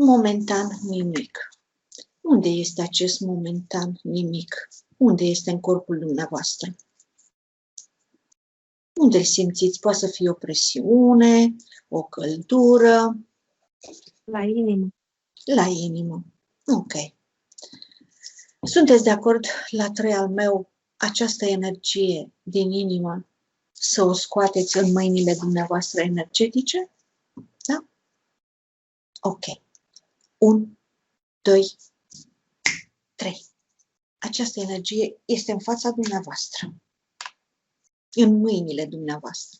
Momentan nimic. Unde este acest momentan nimic? Unde este în corpul dumneavoastră? Unde îl simțiți? Poate să fie o presiune, o căldură. La inimă. La inimă. Ok. Sunteți de acord la 3 al meu, această energie din inimă, să o scoateți în mâinile dumneavoastră energetice? Da? Ok. 1, 2, 3. Această energie este în fața dumneavoastră. În mâinile dumneavoastră.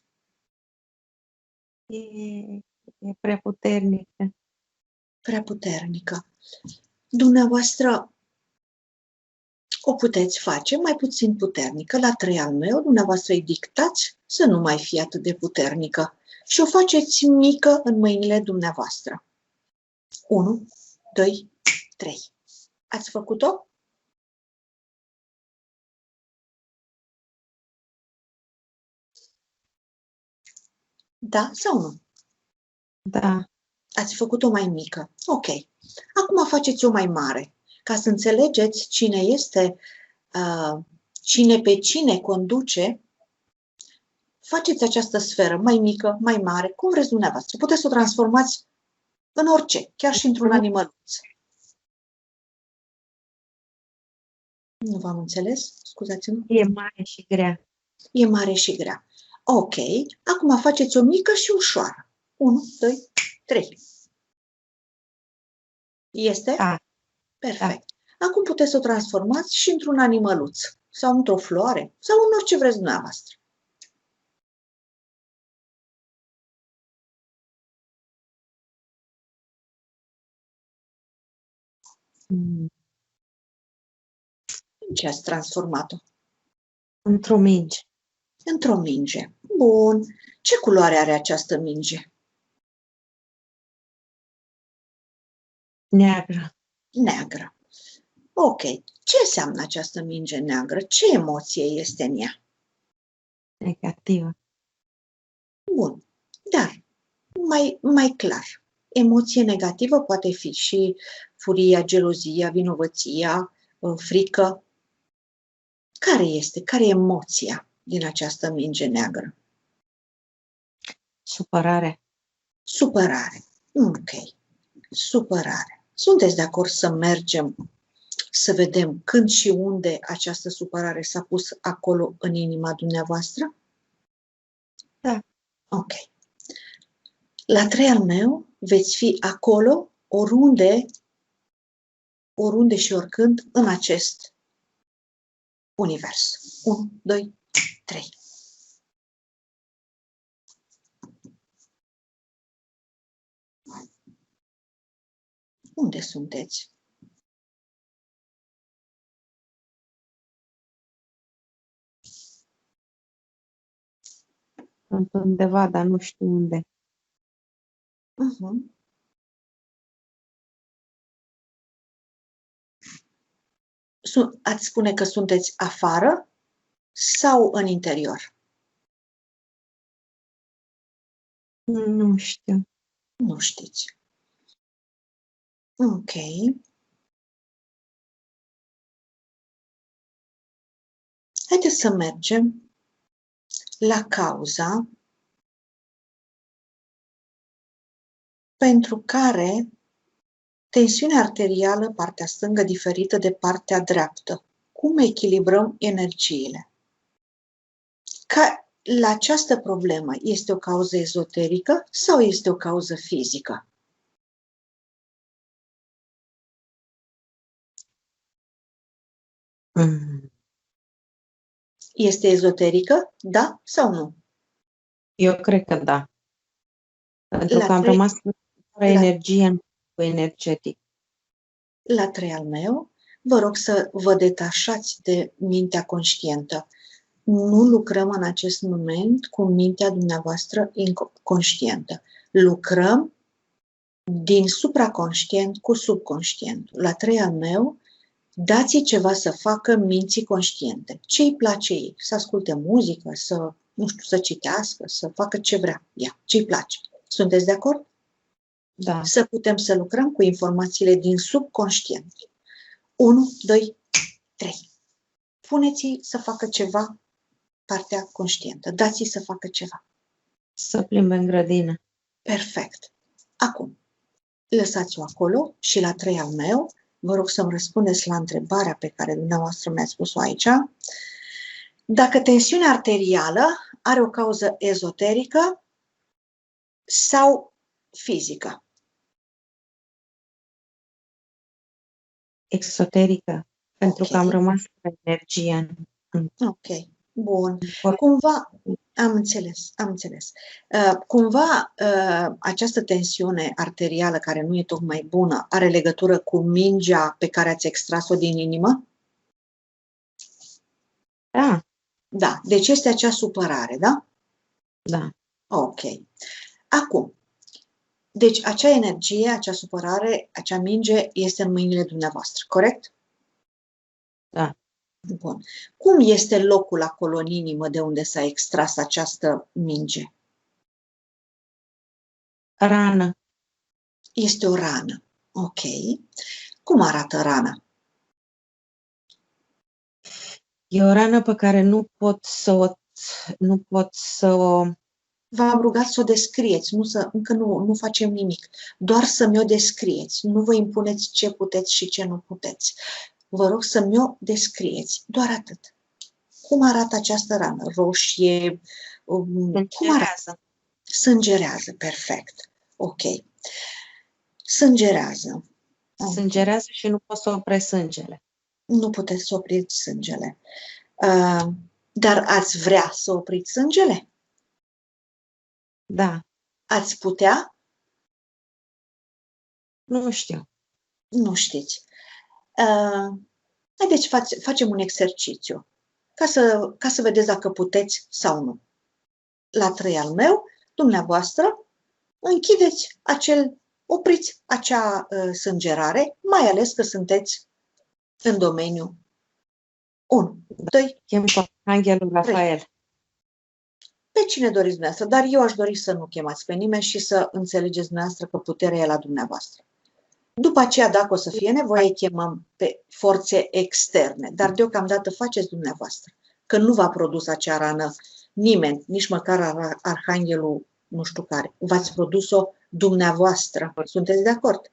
E prea puternică. Prea puternică. Dumneavoastră o puteți face mai puțin puternică. La 3 al meu, dumneavoastră îi dictați să nu mai fie atât de puternică și o faceți mică în mâinile dumneavoastră. 1, 2, 3. Ați făcut-o? Da sau nu? Da. Ați făcut-o mai mică. Ok. Acum faceți-o mai mare. Ca să înțelegeți cine este, cine pe cine conduce, faceți această sferă mai mică, mai mare, cum vreți dumneavoastră. Puteți să o transformați în orice, chiar și într-un animăluț. Nu v-am înțeles? Scuzați-mă. E mare și grea. E mare și grea. Ok. Acum faceți o mică și ușoară. 1, 2, 3. Este? Da. Perfect. Da. Acum puteți să o transformați și într-un animăluț sau într-o floare sau în orice vreți dumneavoastră. În ce ați transformat-o? Într-o minge. Într-o minge. Bun. Ce culoare are această minge? Neagră. Neagră. Ok. Ce înseamnă această minge neagră? Ce emoție este în ea? Negativă. Bun. Dar, mai clar, emoție negativă poate fi și furia, gelozia, vinovăția, frică. Care este? Care e emoția din această minge neagră? Supărare. Supărare. Ok. Supărare. Sunteți de acord să mergem să vedem când și unde această supărare s-a pus acolo în inima dumneavoastră? Da. Ok. La 3 al meu veți fi acolo oriunde și oricând în acest univers. 1, 2, 3. Unde sunteți? Sunt undeva, dar nu știu unde. Ați spune că sunteți afară sau în interior? Nu știu. Nu știți. Ok. Haideți să mergem la cauza pentru care tensiunea arterială, partea stângă, diferită de partea dreaptă. Cum echilibrăm energiile? La această problemă este o cauză ezoterică sau este o cauză fizică? Este ezoterică? Da sau nu? Eu cred că da. Pentru că am rămas fără energie în corpul energetic. La 3 al meu, vă rog să vă detașați de mintea conștientă. Nu lucrăm în acest moment cu mintea dumneavoastră inconștientă. Lucrăm din supraconștient cu subconștientul. La 3 al meu, dați-i ceva să facă minții conștiente. Ce îi place ei? Să asculte muzică, să citească, să facă ce vrea ea, ce îi place. Sunteți de acord? Da. Să putem să lucrăm cu informațiile din subconștient. 1, 2, 3. Puneți-i să facă ceva partea conștientă. Dați-i să facă ceva. Să plimbe în grădină. Perfect. Acum, lăsați-o acolo și la 3 al meu, vă rog să-mi răspundeți la întrebarea pe care dumneavoastră mi-ați pus-o aici. Dacă tensiunea arterială are o cauză ezoterică sau fizică? Exoterică. Pentru că am rămas cu energia în Ok, bun. corp. Cumva, am înțeles. Cumva această tensiune arterială care nu e tocmai bună are legătură cu mingea pe care ați extras-o din inimă? Da, Da, deci este acea supărare, da? da, Ok. Acum, deci acea energie, acea supărare, acea minge este în mâinile dumneavoastră, corect? da. Bun. Cum este locul acolo în inimă de unde s-a extras această minge? Rană. Este o rană. Ok. Cum arată rana? E o rană pe care nu pot să o... V-am rugat să o descrieți, încă nu facem nimic. Doar să mi-o descrieți. Nu vă impuneți ce puteți și ce nu puteți. Vă rog să mi-o descrieți. Doar atât. Cum arată această rană? Roșie? Cum arată? Sângerează. Perfect. Ok. Sângerează. Sângerează și nu pot să opresc sângele. Nu puteți să opriți sângele. Dar ați vrea să opriți sângele? Da. Ați putea? Nu știu. Nu știți. Haideți, facem un exercițiu ca să vedeți dacă puteți sau nu. La 3 al meu, dumneavoastră, opriți acea sângerare, mai ales că sunteți în domeniu 1, 2, Chem pe Arhanghelul Rafael. Pe cine doriți dumneavoastră, dar eu aș dori să nu chemați pe nimeni și să înțelegeți dumneavoastră că puterea e la dumneavoastră. După aceea, dacă o să fie nevoie, chemăm pe forțe externe, dar deocamdată faceți dumneavoastră, că nu v-a produs acea rană nimeni, nici măcar Arhanghelul nu știu care. V-ați produs-o dumneavoastră. Sunteți de acord?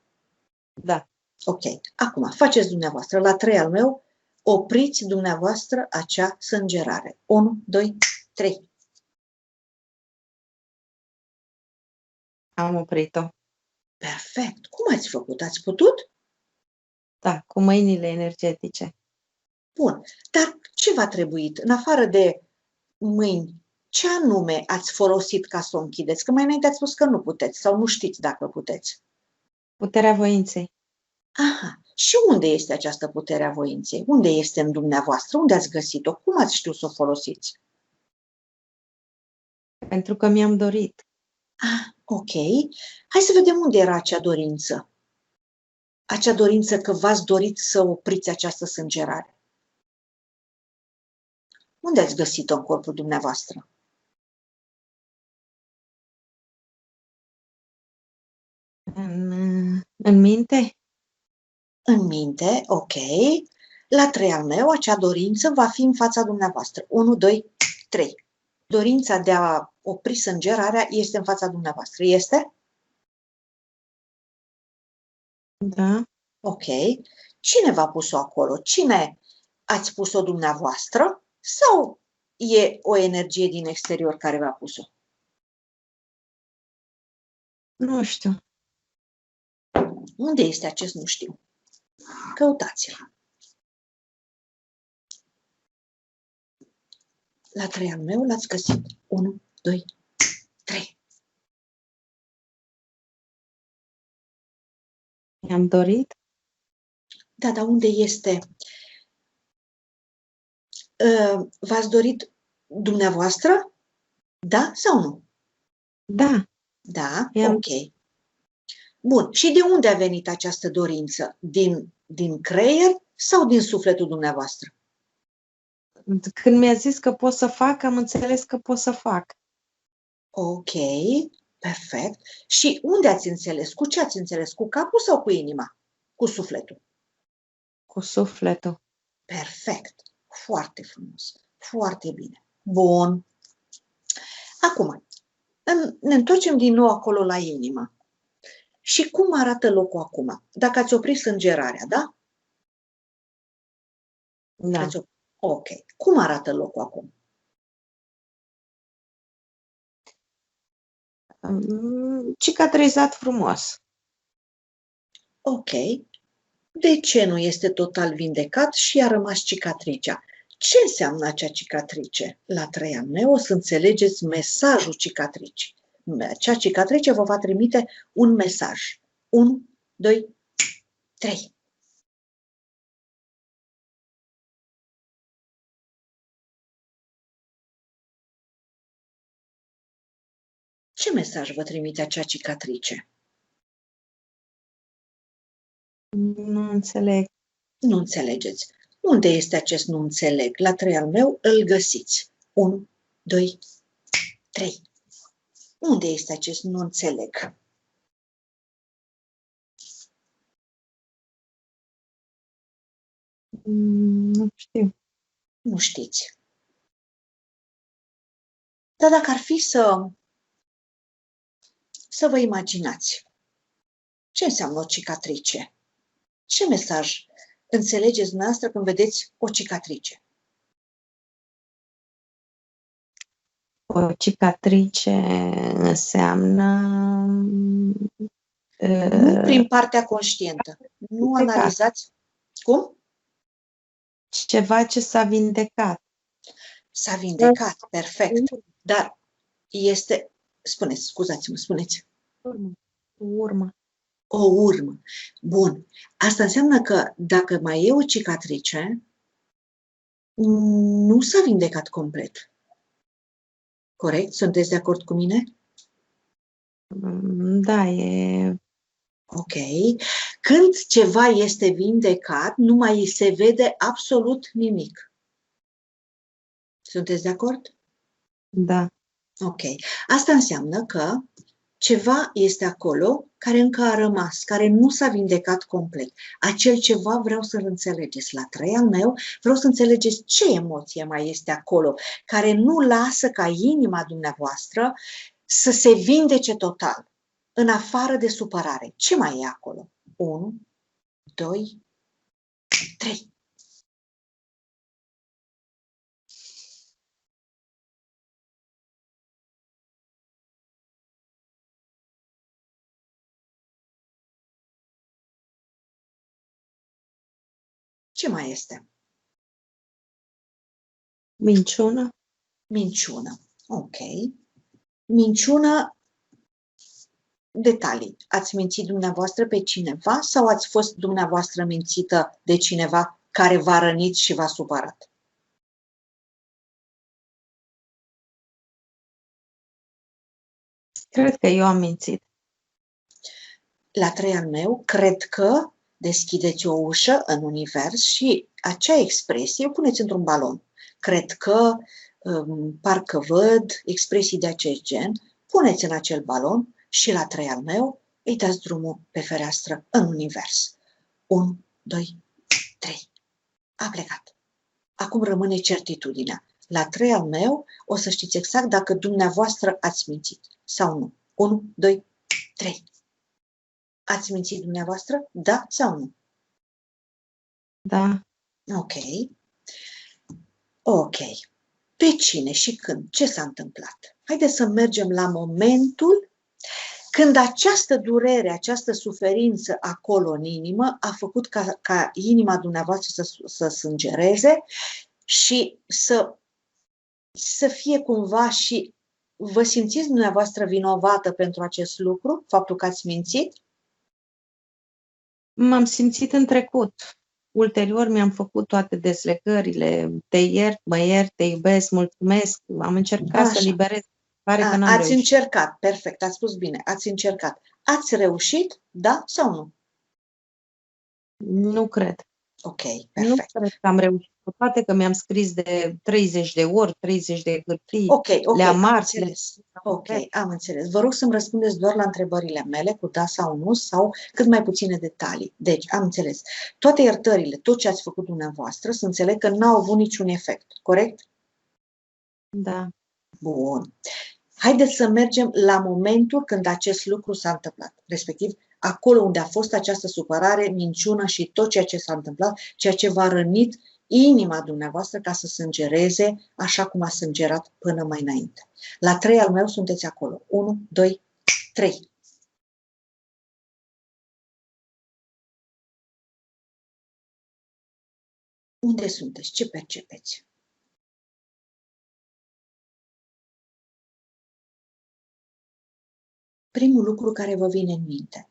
Da. Ok. Acum, faceți dumneavoastră. La 3 al meu, opriți dumneavoastră acea sângerare. 1, 2, 3. Am oprit-o. Perfect. Cum ați făcut? Ați putut? Da, cu mâinile energetice. Bun. Dar ce v-a trebuit? În afară de mâini, ce anume ați folosit ca să o închideți? Că mai înainte ați spus că nu puteți sau nu știți dacă puteți. Puterea voinței. Aha. Și unde este această putere a voinței? Unde este în dumneavoastră? Unde ați găsit-o? Cum ați știut să o folosiți? Pentru că mi-am dorit. Ok. Hai să vedem unde era acea dorință. Acea dorință că v-ați dorit să opriți această sângerare. Unde ați găsit-o în corpul dumneavoastră? În minte? În minte, ok. La 3 al meu, acea dorință va fi în fața dumneavoastră. 1, 2, 3. Dorința de a opri sângerarea este în fața dumneavoastră. Este? Da. Ok. Cine v-a pus-o acolo? Cine ați pus-o dumneavoastră? Sau e o energie din exterior care v-a pus-o? Nu știu. Unde este acest nu știu? Căutați-l. La 3 al meu l-ați găsit. 1, 2, 3. Mi-am dorit? Da, dar unde este? V-ați dorit dumneavoastră? Da sau nu? Da. Da, I-am... ok. Bun. Și de unde a venit această dorință? Din creier sau din sufletul dumneavoastră? Când mi-a zis că pot să fac, am înțeles că pot să fac. Ok. Perfect. Și unde ați înțeles? Cu ce ați înțeles? Cu capul sau cu inima? Cu sufletul? Cu sufletul. Perfect. Foarte frumos. Foarte bine. Bun. Acum, ne întoarcem din nou acolo la inimă. Și cum arată locul acum? Dacă ați oprit sângerarea, da? Da. Ok. Cum arată locul acum? Cicatrizat frumos. Ok. De ce nu este total vindecat și a rămas cicatricea? Ce înseamnă acea cicatrice? La 3 ani o să înțelegeți mesajul cicatricii. Acea cicatrice vă va trimite un mesaj. 1, 2, 3. Ce mesaj vă trimite acea cicatrice? Nu înțeleg. Nu înțelegeți. Unde este acest nu înțeleg? La 3 al meu îl găsiți. 1, 2, 3. Unde este acest nu înțeleg? Nu știu. Nu știți. Dar dacă ar fi să vă imaginați, ce înseamnă o cicatrice? Ce mesaj înțelegeți dumneavoastră când vedeți o cicatrice? O cicatrice înseamnă... Nu prin partea conștientă. Nu analizați. Cum? Ceva ce s-a vindecat. S-a vindecat, perfect. Dar este... Spuneți, scuzați-mă, spuneți. Urmă. O urmă. Bun. Asta înseamnă că dacă mai e o cicatrice, nu s-a vindecat complet. Corect? Sunteți de acord cu mine? Da, e... Ok. Când ceva este vindecat, nu mai se vede absolut nimic. Sunteți de acord? Da. Ok. Asta înseamnă că ceva este acolo care încă a rămas, care nu s-a vindecat complet. Acel ceva vreau să-l înțelegeți. La 3 al meu vreau să înțelegeți ce emoție mai este acolo, care nu lasă ca inima dumneavoastră să se vindece total, în afară de supărare. Ce mai e acolo? 1, 2, 3. Ce mai este? Minciună? Minciună. Ok. Minciună, detalii. Ați mințit dumneavoastră pe cineva sau ați fost dumneavoastră mințită de cineva care v-a rănit și v-a supărat? Cred că eu am mințit. La 3 al meu, cred că deschideți o ușă în univers și acea expresie o puneți într-un balon. Cred că, parcă văd expresii de acest gen, puneți în acel balon și la 3 al meu îi dați drumul pe fereastră în univers. 1, 2, 3. A plecat. Acum rămâne certitudinea. La 3 al meu o să știți exact dacă dumneavoastră ați mințit sau nu. 1, 2, 3. Ați mințit dumneavoastră? Da sau nu? Da. Ok. Ok. Pe cine și când? Ce s-a întâmplat? Haideți să mergem la momentul când această durere, această suferință acolo în inimă a făcut ca inima dumneavoastră să sângereze și să fie cumva și vă simțiți dumneavoastră vinovată pentru acest lucru, faptul că ați mințit? M-am simțit în trecut. Ulterior mi-am făcut toate dezlegările. Te iert, mă iert, te iubesc, mulțumesc. Am încercat să liberez. Pare că n-am reușit. Încercat, perfect, ați spus bine, ați încercat. Ați reușit, da sau nu? Nu cred. Ok, Nu perfect. cred că am reușit cu toate, că mi-am scris de 30 de ori, 30 de hârtii, Ok, le-am am mars, le-am înțeles. Ok, am înțeles. Vă rog să-mi răspundeți doar la întrebările mele, cu da sau nu, sau cât mai puține detalii. Deci, am înțeles. Toate iertările, tot ce ați făcut dumneavoastră, să înțeleg că n-au avut niciun efect, corect? Da. Bun. Haideți să mergem la momentul când acest lucru s-a întâmplat, respectiv acolo unde a fost această supărare, minciună și tot ceea ce s-a întâmplat, ceea ce v-a rănit inima dumneavoastră ca să sângereze așa cum a sângerat până mai înainte. La 3 al meu sunteți acolo. 1, 2, 3. Unde sunteți? Ce percepeți? Primul lucru care vă vine în minte.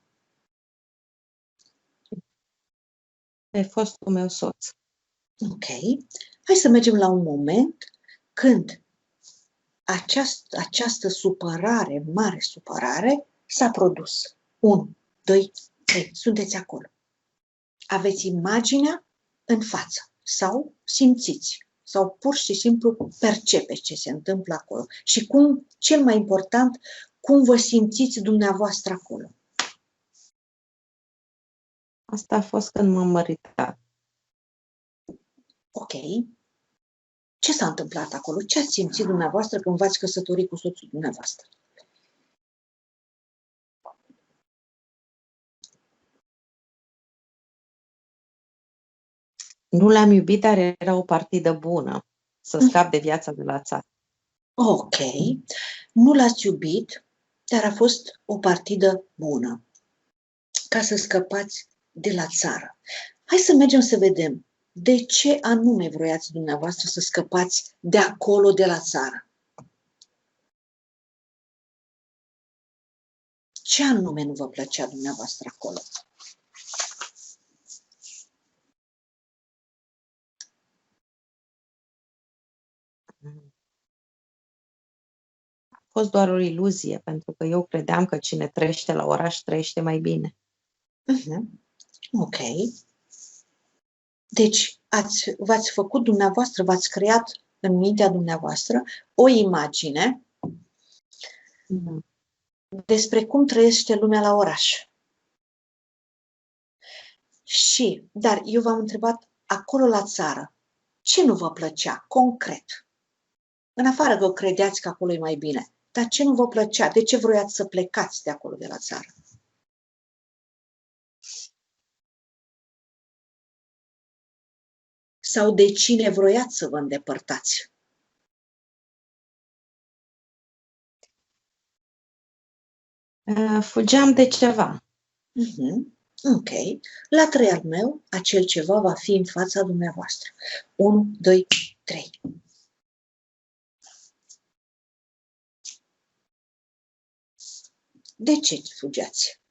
E fostul meu soț. Ok. Hai să mergem la un moment când această supărare, mare supărare, s-a produs. 1, 2, 3. Sunteți acolo. Aveți imaginea în față sau simțiți sau pur și simplu percepeți ce se întâmplă acolo. Și cum, cel mai important, cum vă simțiți dumneavoastră acolo. Asta a fost când m-am măritat. Ok. Ce s-a întâmplat acolo? Ce ați simțit dumneavoastră când v-ați căsătorit cu soțul dumneavoastră? Nu l-am iubit, dar era o partidă bună să scap de viața de la țară. Ok. Nu l-ați iubit, dar a fost o partidă bună ca să scăpați de la țară. Hai să mergem să vedem de ce anume vroiați dumneavoastră să scăpați de acolo, de la țară. Ce anume nu vă plăcea dumneavoastră acolo? A fost doar o iluzie, pentru că eu credeam că cine trăiește la oraș trăiește mai bine. Ok. Deci v-ați făcut dumneavoastră, v-ați creat în mintea dumneavoastră o imagine despre cum trăiește lumea la oraș. Dar eu v-am întrebat, acolo la țară, ce nu vă plăcea, concret? În afară că credeați că acolo e mai bine, dar ce nu vă plăcea? De ce vroiați să plecați de acolo, de la țară? Sau de cine vroiați să vă îndepărtați? Fugeam de ceva. Ok. La 3 al meu, acel ceva va fi în fața dumneavoastră. 1, 2, 3. De ce fugeați?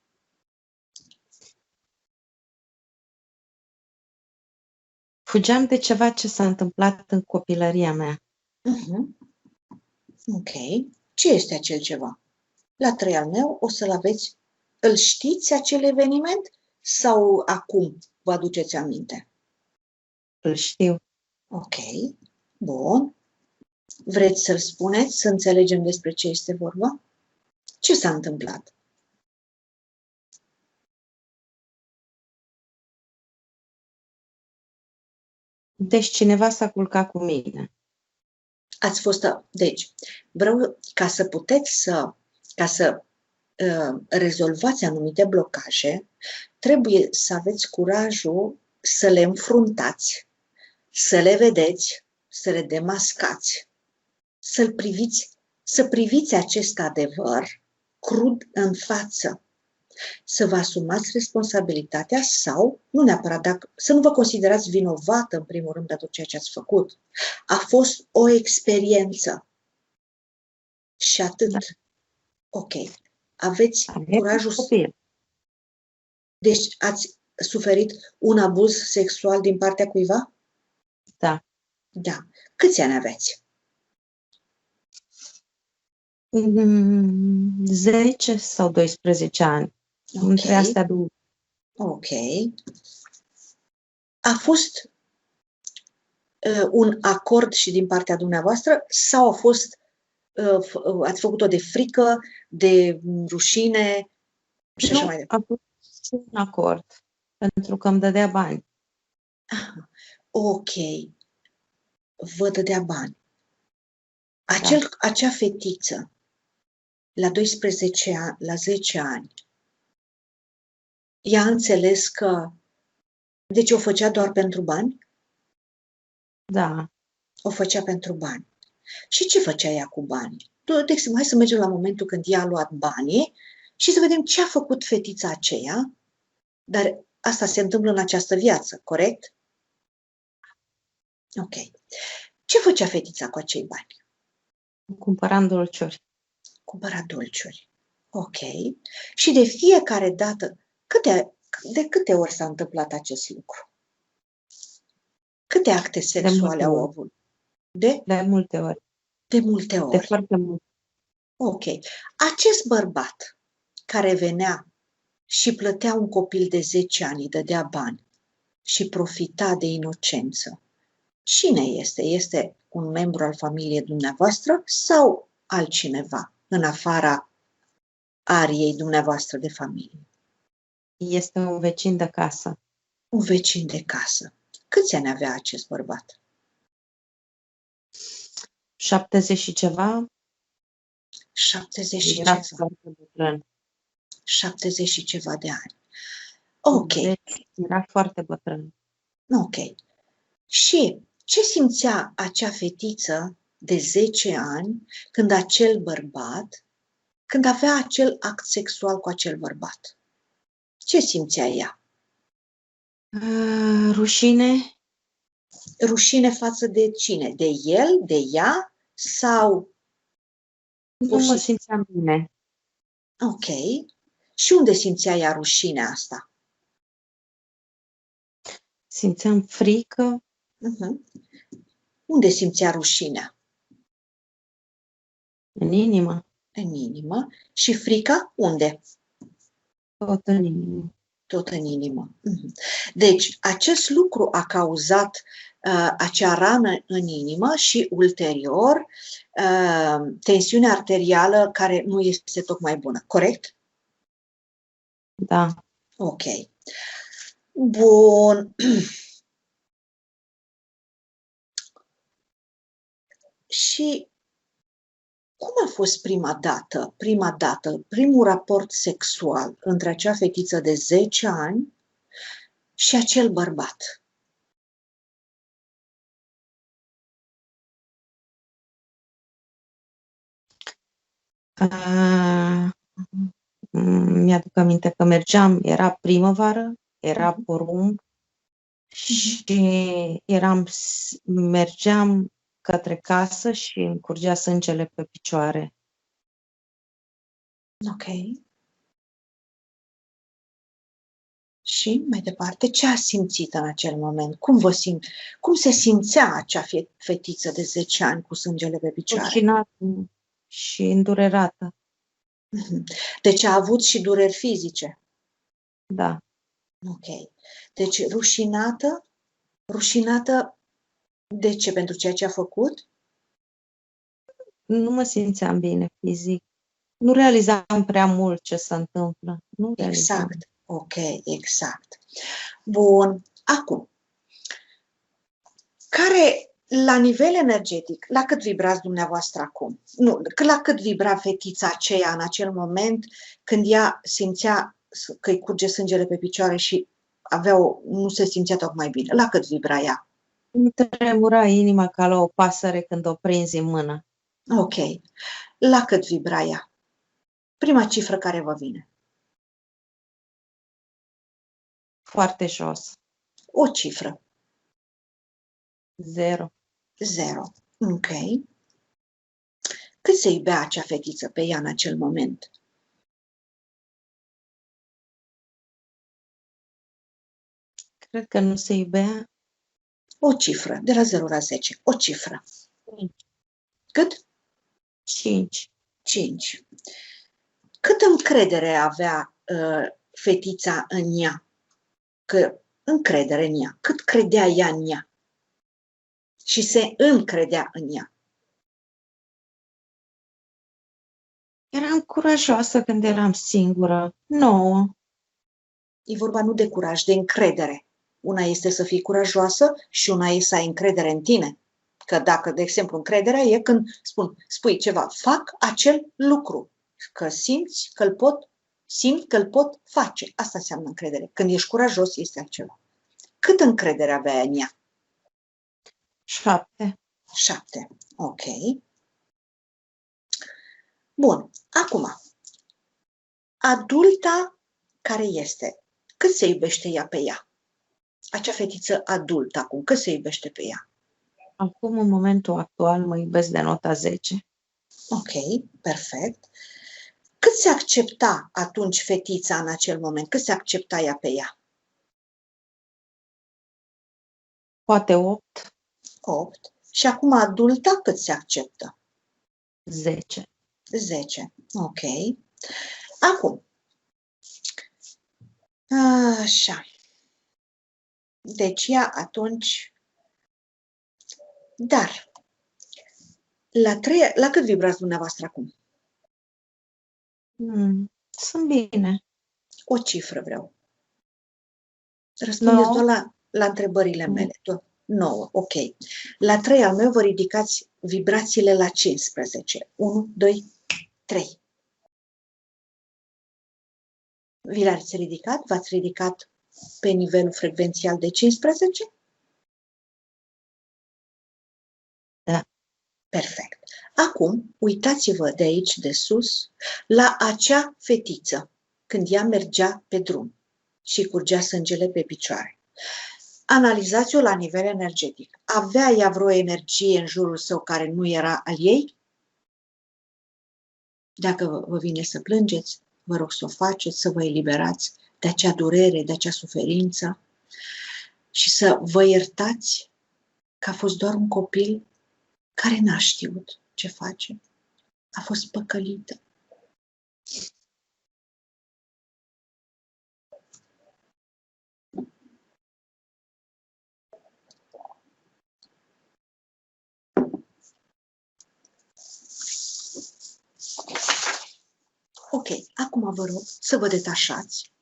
Fugeam de ceva ce s-a întâmplat în copilăria mea. Ok. Ce este acel ceva? La 3 al meu o să-l aveți. Îl știți, acel eveniment? Sau acum vă aduceți aminte? Îl știu. Ok. Bun. Vreți să-l spuneți, să înțelegem despre ce este vorba? Ce s-a întâmplat? Deci cineva s-a culcat cu mine. Ați fost. Deci, vreau ca să puteți ca să rezolvați anumite blocaje, trebuie să aveți curajul să le înfruntați, să le vedeți, să le demascați, să priviți acest adevăr crud în față, să vă asumați responsabilitatea sau, nu neapărat, să nu vă considerați vinovată în primul rând pentru ceea ce ați făcut. A fost o experiență și atât. Da. Ok. Aveți curajul. Deci ați suferit un abuz sexual din partea cuiva? Da. Da. Câți ani aveți? 10 sau 12 ani. Okay. Între astea două. Ok. a fost un acord și din partea dumneavoastră sau a fost, ați făcut-o de frică, de rușine și așa Nu, mai departe? a fost un acord, pentru că îmi dădea bani. Ok, vă dădea bani. Da. Acea fetiță, la 12 ani, la 10 ani, ea a înțeles că, deci o făcea doar pentru bani? Da. O făcea pentru bani. Și ce făcea ea cu banii? De exemplu, hai să mergem la momentul când ea a luat banii și să vedem ce a făcut fetița aceea, dar asta se întâmplă în această viață, corect? Ok. Ce făcea fetița cu acei bani? Cumpăram dulciuri. Cumpăra dulciuri. Ok. Și de fiecare dată, de câte ori s-a întâmplat acest lucru? Câte acte sexuale au avut? De multe ori. De multe De ori. foarte mult. Ok. Acest bărbat care venea și plătea un copil de 10 ani, îi dădea bani și profita de inocență, cine este? Este un membru al familiei dumneavoastră sau altcineva în afara ariei dumneavoastră de familie? Este un vecin de casă. Un vecin de casă. Câți ani avea acest bărbat? 70 și ceva. 70 și Era ceva. foarte bătrân. 70 și ceva de ani. Ok, Deci era foarte bătrân. ok. Și ce simțea acea fetiță de 10 ani când acel bărbat, când avea acel act sexual cu acel bărbat? Ce simțea ea? Rușine. Rușine față de cine? De el? De ea? Sau Nu mă simțeam bine. Ok. Și unde simțea ea rușinea asta? Simțeam frică. Unde simțea rușinea? În inimă. În inimă. Și frica? Unde? Tot în inimă. Tot în inimă. Deci, acest lucru a cauzat acea rană în inimă și ulterior tensiunea arterială care nu este tocmai bună. Corect? Da. Ok. Bun. Și cum a fost prima dată, primul raport sexual între acea fetiță de 10 ani și acel bărbat? Mi-aduc aminte că mergeam, era primăvară, era porumb și mergeam către casă și îmi curgea sângele pe picioare. Ok. Și mai departe, ce a simțit în acel moment? Cum se simțea acea fetiță de 10 ani cu sângele pe picioare? Rușinată și îndurerată. Deci a avut și dureri fizice? Da. Ok. Deci rușinată de ce? Pentru ceea ce a făcut? Nu mă simțeam bine fizic. Nu realizam prea mult ce se întâmplă. Nu realizam. Exact. Ok, exact. Bun. Acum, la nivel energetic, la cât vibrați dumneavoastră acum? Nu, la cât vibra fetița aceea în acel moment când ea simțea că îi curge sângele pe picioare și nu se simțea tocmai bine? La cât vibra ea? Îmi tremura inima ca la o pasăre când o prinzi în mână. Ok. La cât vibra ea? Prima cifră care vă vine. Foarte jos. O cifră. 0. 0. Ok. Cât se iubea acea fetiță pe ea în acel moment? Cred că nu se iubea. O cifră, de la 0 la 10. O cifră. 5. Cât? 5. 5. Câtă încredere avea fetița în ea? Că încredere în ea. Cât credea ea în ea. Și se încredea în ea. Eram curajoasă când eram singură. 9. E vorba nu de curaj, de încredere. Una este să fii curajoasă și una este să ai încredere în tine. Că dacă, de exemplu, încrederea e când spui ceva, fac acel lucru, că simți că îl pot face. Asta înseamnă încredere. Când ești curajos, este altceva. Cât încredere avea în ea? 7. 7. Ok. Bun. Acum, adulta care este? Cât se iubește ea pe ea? Acea fetiță adultă acum, cât se iubește pe ea? Acum, în momentul actual, mă iubesc de nota 10. Ok, perfect. Cât se accepta atunci fetița în acel moment? Cât se accepta ea pe ea? Poate 8. 8. Și acum adulta cât se acceptă? 10. 10. Ok. Acum. Așa. Deci ea atunci... Dar, la cât vibrați dumneavoastră acum? Sunt bine. O cifră vreau. Răspundeți 9. doar la întrebările mele. 9, ok. La 3 al meu vă ridicați vibrațiile la 15. 1, 2, 3. Vi l-ați ridicat? V-ați ridicat pe nivelul frecvențial de 15? Da. Perfect. Acum, uitați-vă de aici, de sus, la acea fetiță, când ea mergea pe drum și curgea sângele pe picioare. Analizați-o la nivel energetic. Avea ea vreo energie în jurul său care nu era al ei? Dacă vă vine să plângeți, vă rog să o faceți, să vă eliberați de acea durere, de acea suferință și să vă iertați că a fost doar un copil care n-a știut ce face. A fost păcălită. Ok, acum vă rog să vă detașați,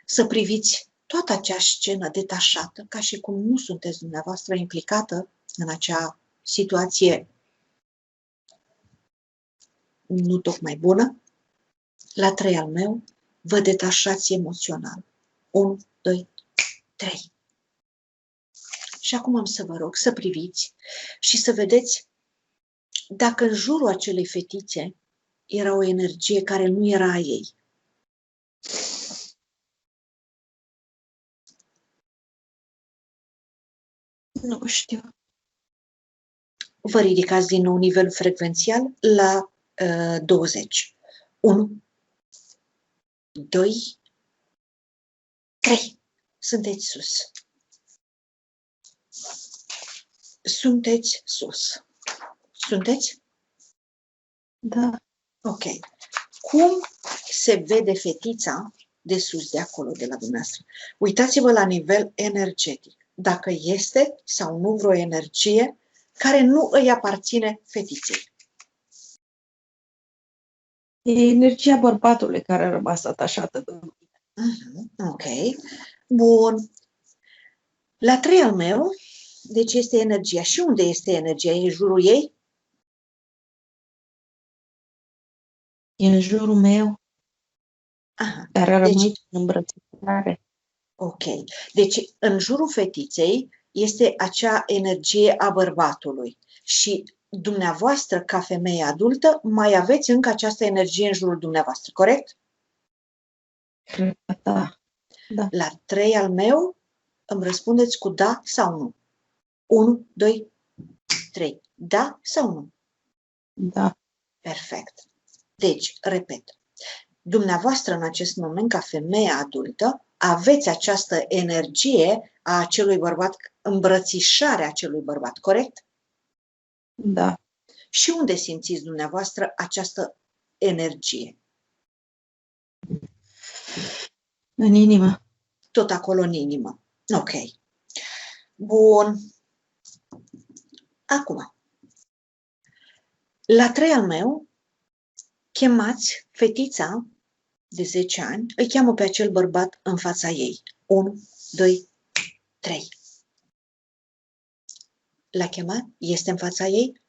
să priviți toată acea scenă detașată, ca și cum nu sunteți dumneavoastră implicată în acea situație nu tocmai bună. La 3 al meu, vă detașați emoțional. 1, 2, 3. Și acum am să vă rog să priviți și să vedeți dacă în jurul acelei fetițe era o energie care nu era a ei. Nu știu. Vă ridicați din nou nivelul frecvențial la 20. 1, 2, 3. Sunteți sus. Sunteți sus. Sunteți? Da. Ok. Cum se vede fetița de sus, de acolo, de la dumneavoastră? Uitați-vă la nivel energetic. Dacă este sau nu vreo energie care nu îi aparține fetiței. E energia bărbatului care a rămas atașată de mine. Ok. Bun. La 3 al meu, deci este energia. Și unde este energia? E în jurul ei? E în jurul meu, Aha. care a rămas Deci, în îmbrățișare. ok. Deci, în jurul fetiței este acea energie a bărbatului. Și dumneavoastră, ca femeie adultă, mai aveți încă această energie în jurul dumneavoastră, corect? Cred că da. Da. La 3 al meu, îmi răspundeți cu da sau nu. 1, 2, 3. Da sau nu? Da. Perfect. Deci, repet, dumneavoastră în acest moment, ca femeie adultă, aveți această energie a acelui bărbat, îmbrățișarea acelui bărbat, corect? Da. Și unde simțiți dumneavoastră această energie? În inimă. Tot acolo în inimă. Ok. Bun. Acum, la 3 al meu, chemați fetița de 10 ani, îi cheamă pe acel bărbat în fața ei. 1, 2, 3. L-a chemat? Este în fața ei?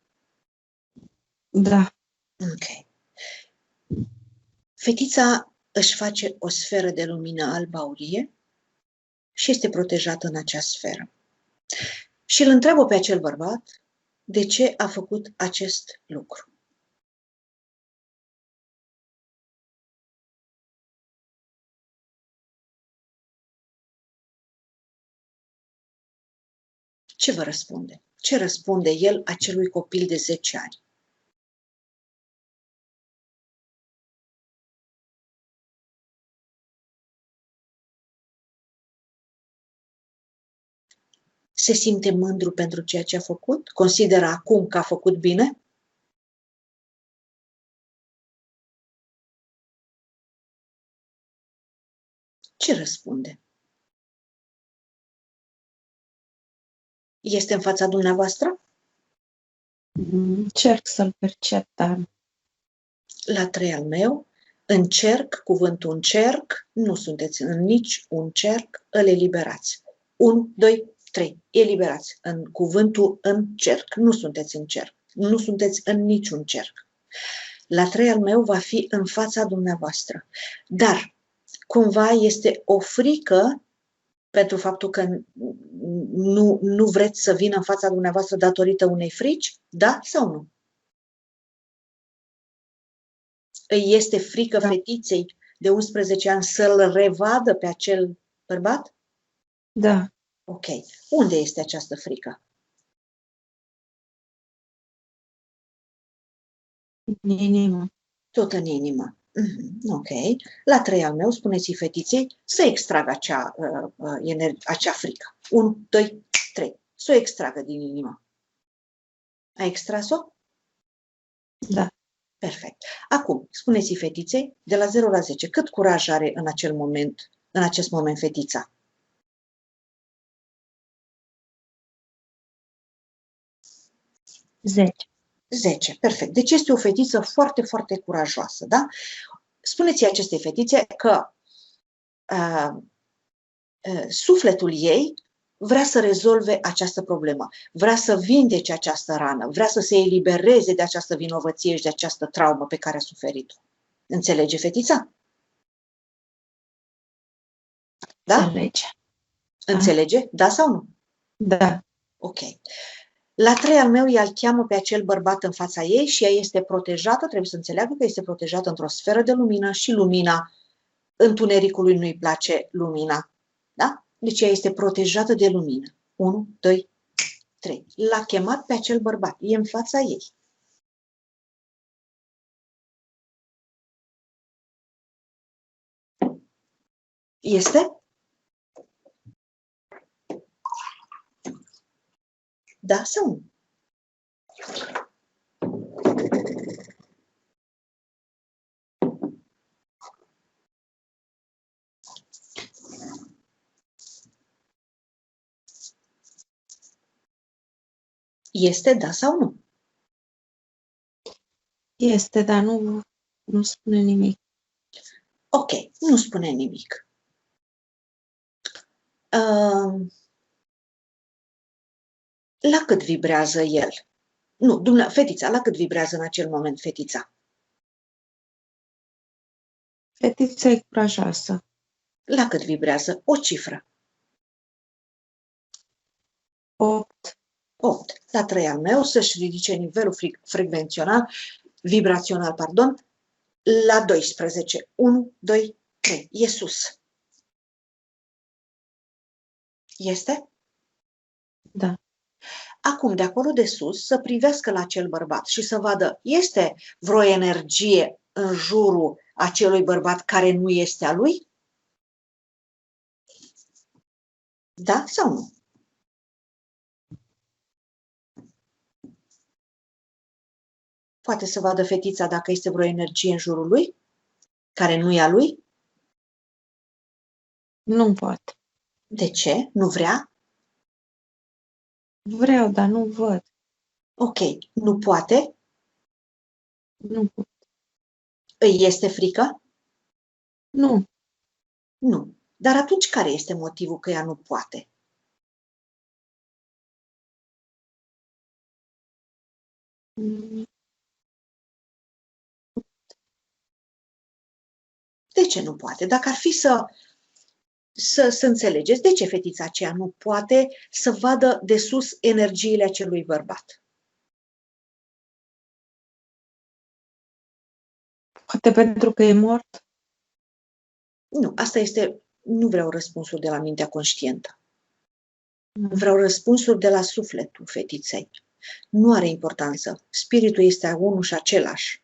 Da. Ok. Fetița își face o sferă de lumină alb-aurie și este protejată în acea sferă. Și îl întreabă pe acel bărbat de ce a făcut acest lucru. Ce vă răspunde? Ce răspunde el acelui copil de 10 ani? Se simte mândru pentru ceea ce a făcut? Consideră acum că a făcut bine? Ce răspunde? Este în fața dumneavoastră? Încerc să-l percep, dar... La 3 al meu, încerc, cuvântul încerc, nu sunteți în nici un cerc, îl eliberați. 1, 2, 3, eliberați. În cuvântul încerc, nu sunteți în cerc, nu sunteți în niciun cerc. La 3 al meu va fi în fața dumneavoastră, dar cumva este o frică pentru faptul că nu vreți să vină în fața dumneavoastră datorită unei frici, da sau nu? Îi este frică fetiței de 11 ani să-l revadă pe acel bărbat? Da. Ok. Unde este această frică? În inimă. Tot în inimă. Ok. La 3 al meu, spuneți-i fetiței să extragă acea frică. 1, 2, 3. Să o extragă din inimă. A extras-o? Da. Perfect. Acum, spuneți-i fetiței, de la 0 la 10, cât curaj are în acest moment fetița? Zece. 10. Perfect. Deci este o fetiță foarte, foarte curajoasă, da? Spuneți-i acestei fetițe că sufletul ei vrea să rezolve această problemă, vrea să vindece această rană, vrea să se elibereze de această vinovăție și de această traumă pe care a suferit-o. Înțelege fetița? Da? Înțelege. Înțelege? Da sau nu? Da. Ok. La 3 al meu, ea îl cheamă pe acel bărbat în fața ei și ea este protejată, trebuie să înțeleagă că este protejată într-o sferă de lumină și lumina întunericului nu-i place lumina. Da? Deci ea este protejată de lumină. 1, 2, 3. L-a chemat pe acel bărbat. E în fața ei. Este? Da sau nu? Este da sau nu? Este, dar nu spune nimic. Ok, nu spune nimic. La cât vibrează el? Nu, fetița, la cât vibrează în acel moment fetița? Fetița e curajoasă. La cât vibrează? O cifră. 8. 8. La 3 al meu să-și ridice nivelul vibrațional, pardon, la 12. 1, 2, 3. E sus. Este? Da. Acum, de acolo de sus, să privească la acel bărbat și să vadă, este vreo energie în jurul acelui bărbat care nu este a lui? Da sau nu? Poate să vadă fetița dacă este vreo energie în jurul lui, care nu e a lui? Nu poate. De ce? Nu vrea? Vreau, dar nu văd. Ok. Nu poate? Nu pot. Îi este frică? Nu. Nu. Dar atunci care este motivul că ea nu poate? Mm, De ce nu poate? Dacă ar fi să înțelegeți de ce fetița aceea nu poate să vadă de sus energiile acelui bărbat. Poate pentru că e mort? Nu, asta este, nu vreau răspunsuri de la mintea conștientă. Mm. Vreau răspunsuri de la sufletul fetiței. Nu are importanță. Spiritul este unul și același.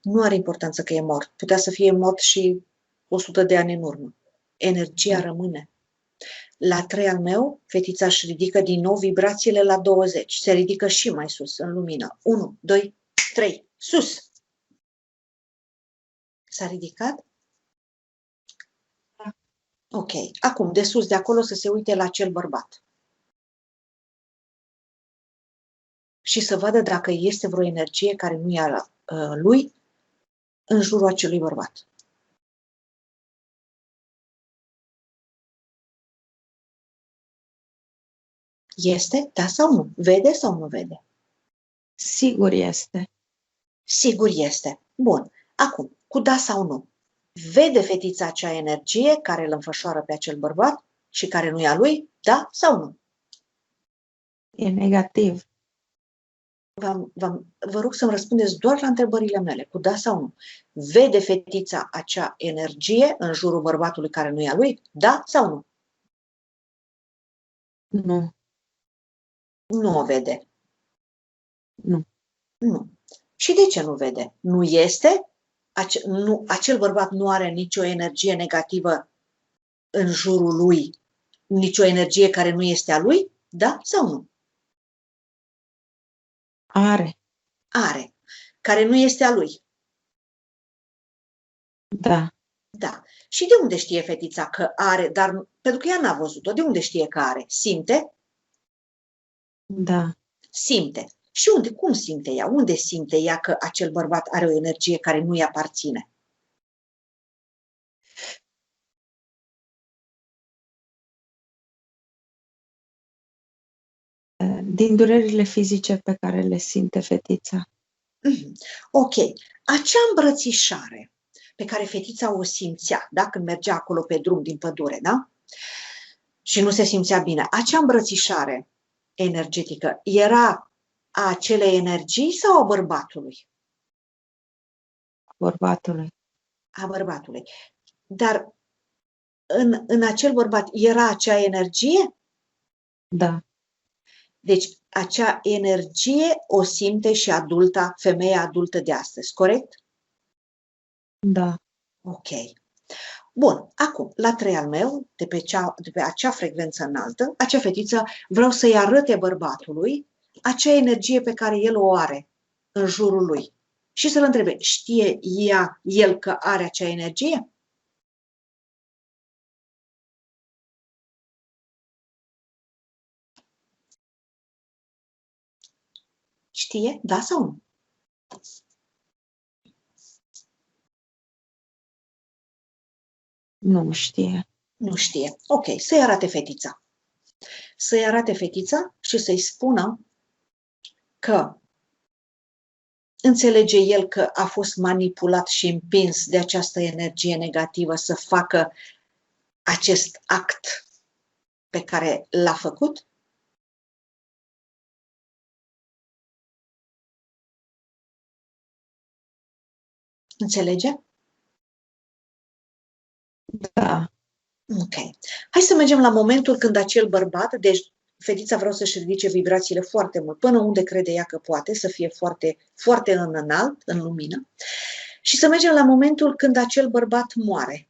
Nu are importanță că e mort. Putea să fie mort și 100 de ani în urmă. Energia rămâne. La 3 al meu, fetița își ridică din nou vibrațiile la 20. Se ridică și mai sus, în lumină. 1, 2, 3, sus! S-a ridicat? Da. Ok. Acum, de sus, de acolo, să se uite la acel bărbat. Și să vadă dacă este vreo energie care nu e a lui în jurul acelui bărbat. Este? Da sau nu? Vede sau nu vede? Sigur este. Sigur este. Bun. Acum, cu da sau nu? Vede fetița acea energie care îl înfășoară pe acel bărbat și care nu e a lui? Da sau nu? E negativ. Vă rog să-mi răspundeți doar la întrebările mele, cu da sau nu. Vede fetița acea energie în jurul bărbatului care nu e a lui? Da sau nu? Nu. Nu o vede. Nu. Nu. Și de ce nu vede? Nu este? Acel bărbat nu are nicio energie negativă în jurul lui? Nicio energie care nu este a lui? Da sau nu? Are. Are. Care nu este a lui? Da. Da. Și de unde știe fetița că are? Dar pentru că ea n-a văzut-o, de unde știe că are? Simte? Da. Simte. Și unde? Cum simte ea? Unde simte ea că acel bărbat are o energie care nu-i aparține? Din durerile fizice pe care le simte fetița. Ok. Acea îmbrățișare pe care fetița o simțea, da? Când mergea acolo pe drum din pădure, da? Și nu se simțea bine. Acea îmbrățișare energetică era a acelei energii sau a bărbatului? Bărbatului. A bărbatului. Dar în acel bărbat era acea energie? Da. Deci acea energie o simte și femeia adultă de astăzi, corect? Da. Ok. Bun, acum, la 3 al meu, de pe acea frecvență înaltă, acea fetiță, vreau să-i arăte bărbatului acea energie pe care el o are în jurul lui. Și să-l întrebe, știe el că are acea energie? Știe? Da sau nu? Nu știe. Nu știe. Ok, să-i arate fetița. Să-i arate fetița și să-i spună că înțelege el că a fost manipulat și împins de această energie negativă să facă acest act pe care l-a făcut? Înțelege? Da. Ok. Hai să mergem la momentul când acel bărbat, deci fetița vreau să-și ridice vibrațiile foarte mult, până unde crede ea că poate, să fie foarte, foarte înalt, în lumină, și să mergem la momentul când acel bărbat moare.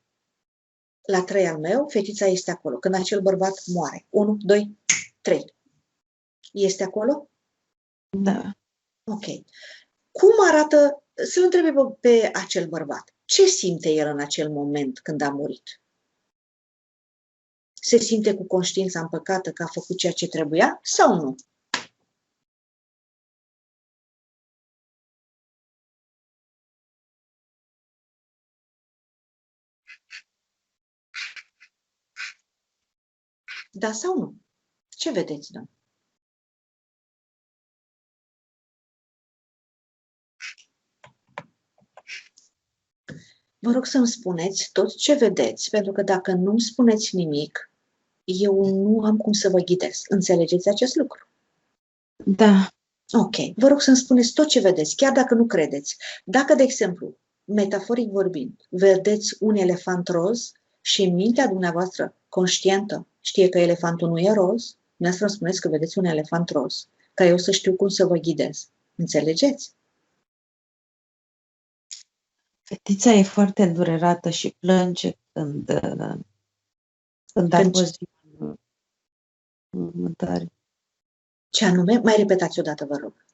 La 3 al meu, fetița este acolo. Când acel bărbat moare. 1, 2, 3. Este acolo? Da. Ok. Cum arată, să-l întrebe pe acel bărbat, ce simte el în acel moment când a murit? se simte cu conștiința împăcată că a făcut ceea ce trebuia sau nu? Da sau nu? Ce vedeți, domnule? Vă rog să-mi spuneți tot ce vedeți, pentru că dacă nu-mi spuneți nimic, eu nu am cum să vă ghidez. Înțelegeți acest lucru? Da. Ok. Vă rog să-mi spuneți tot ce vedeți, chiar dacă nu credeți. Dacă, de exemplu, metaforic vorbind, vedeți un elefant roz și în mintea dumneavoastră conștientă știe că elefantul nu e roz, dumneavoastră îmi spuneți că vedeți un elefant roz, ca eu să știu cum să vă ghidez. Înțelegeți? Fetița e foarte îndurerată și plânge când a fost ziua mormântării. Ce anume? Mai repetați odată, vă rog.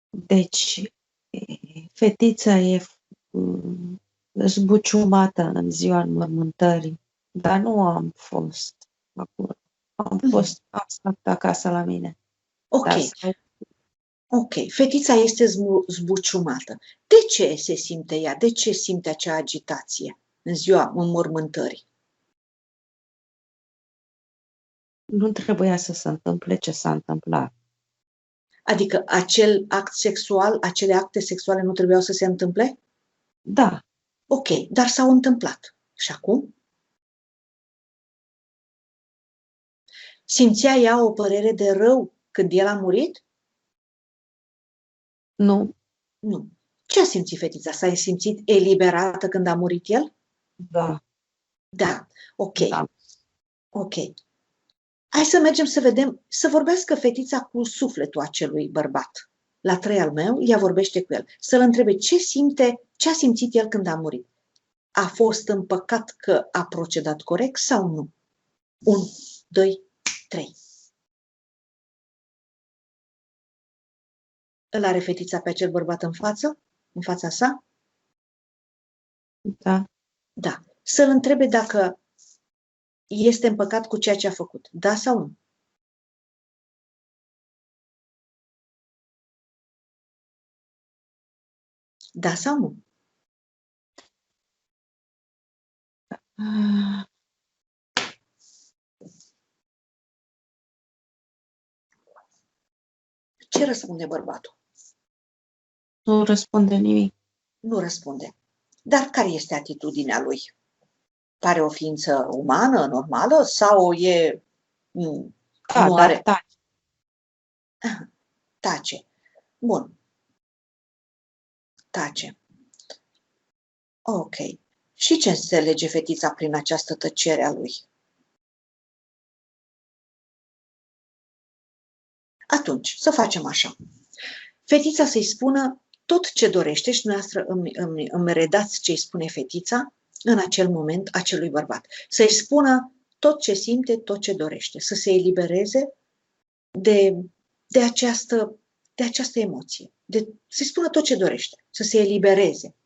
Deci, fetița e zbuciumată în ziua înmormântării, dar nu am fost acolo. Am stat acasă la mine. Ok. Ok. Fetița este zbuciumată. De ce se simte ea? De ce simte acea agitație în ziua înmormântării? Nu trebuia să se întâmple ce s-a întâmplat. Adică acel act sexual, acele acte sexuale nu trebuiau să se întâmple? Da. Ok, dar s-au întâmplat. Și acum? Simțea ea o părere de rău când el a murit? Nu. Nu. Ce a simțit fetița? S-a simțit eliberată când a murit el? Da. Da. Ok. Da. Ok. Hai să mergem să vedem, să vorbească fetița cu sufletul acelui bărbat. La 3 al meu, ea vorbește cu el. Să-l întrebe ce a simțit el când a murit. A fost împăcat că a procedat corect sau nu? 1, 2, 3. Îl are fetița pe acel bărbat în față? În fața sa? Da. Da. Să-l întrebe dacă este împăcat cu ceea ce a făcut. Da sau nu? Da sau nu? Ce răspunde bărbatul? Nu răspunde nimic. Nu răspunde. Dar care este atitudinea lui? Pare o ființă umană, normală, sau e... nu are... Tace. Tace. Bun. Tace. Ok. Și ce înțelege fetița prin această tăcere a lui? Atunci, să facem așa. Fetița să-i spună tot ce dorește și dumneavoastră îmi redați ce îi spune fetița în acel moment acelui bărbat. Să-i spună tot ce simte, tot ce dorește. Să se elibereze de această emoție. Să-i spună tot ce dorește. Să se elibereze.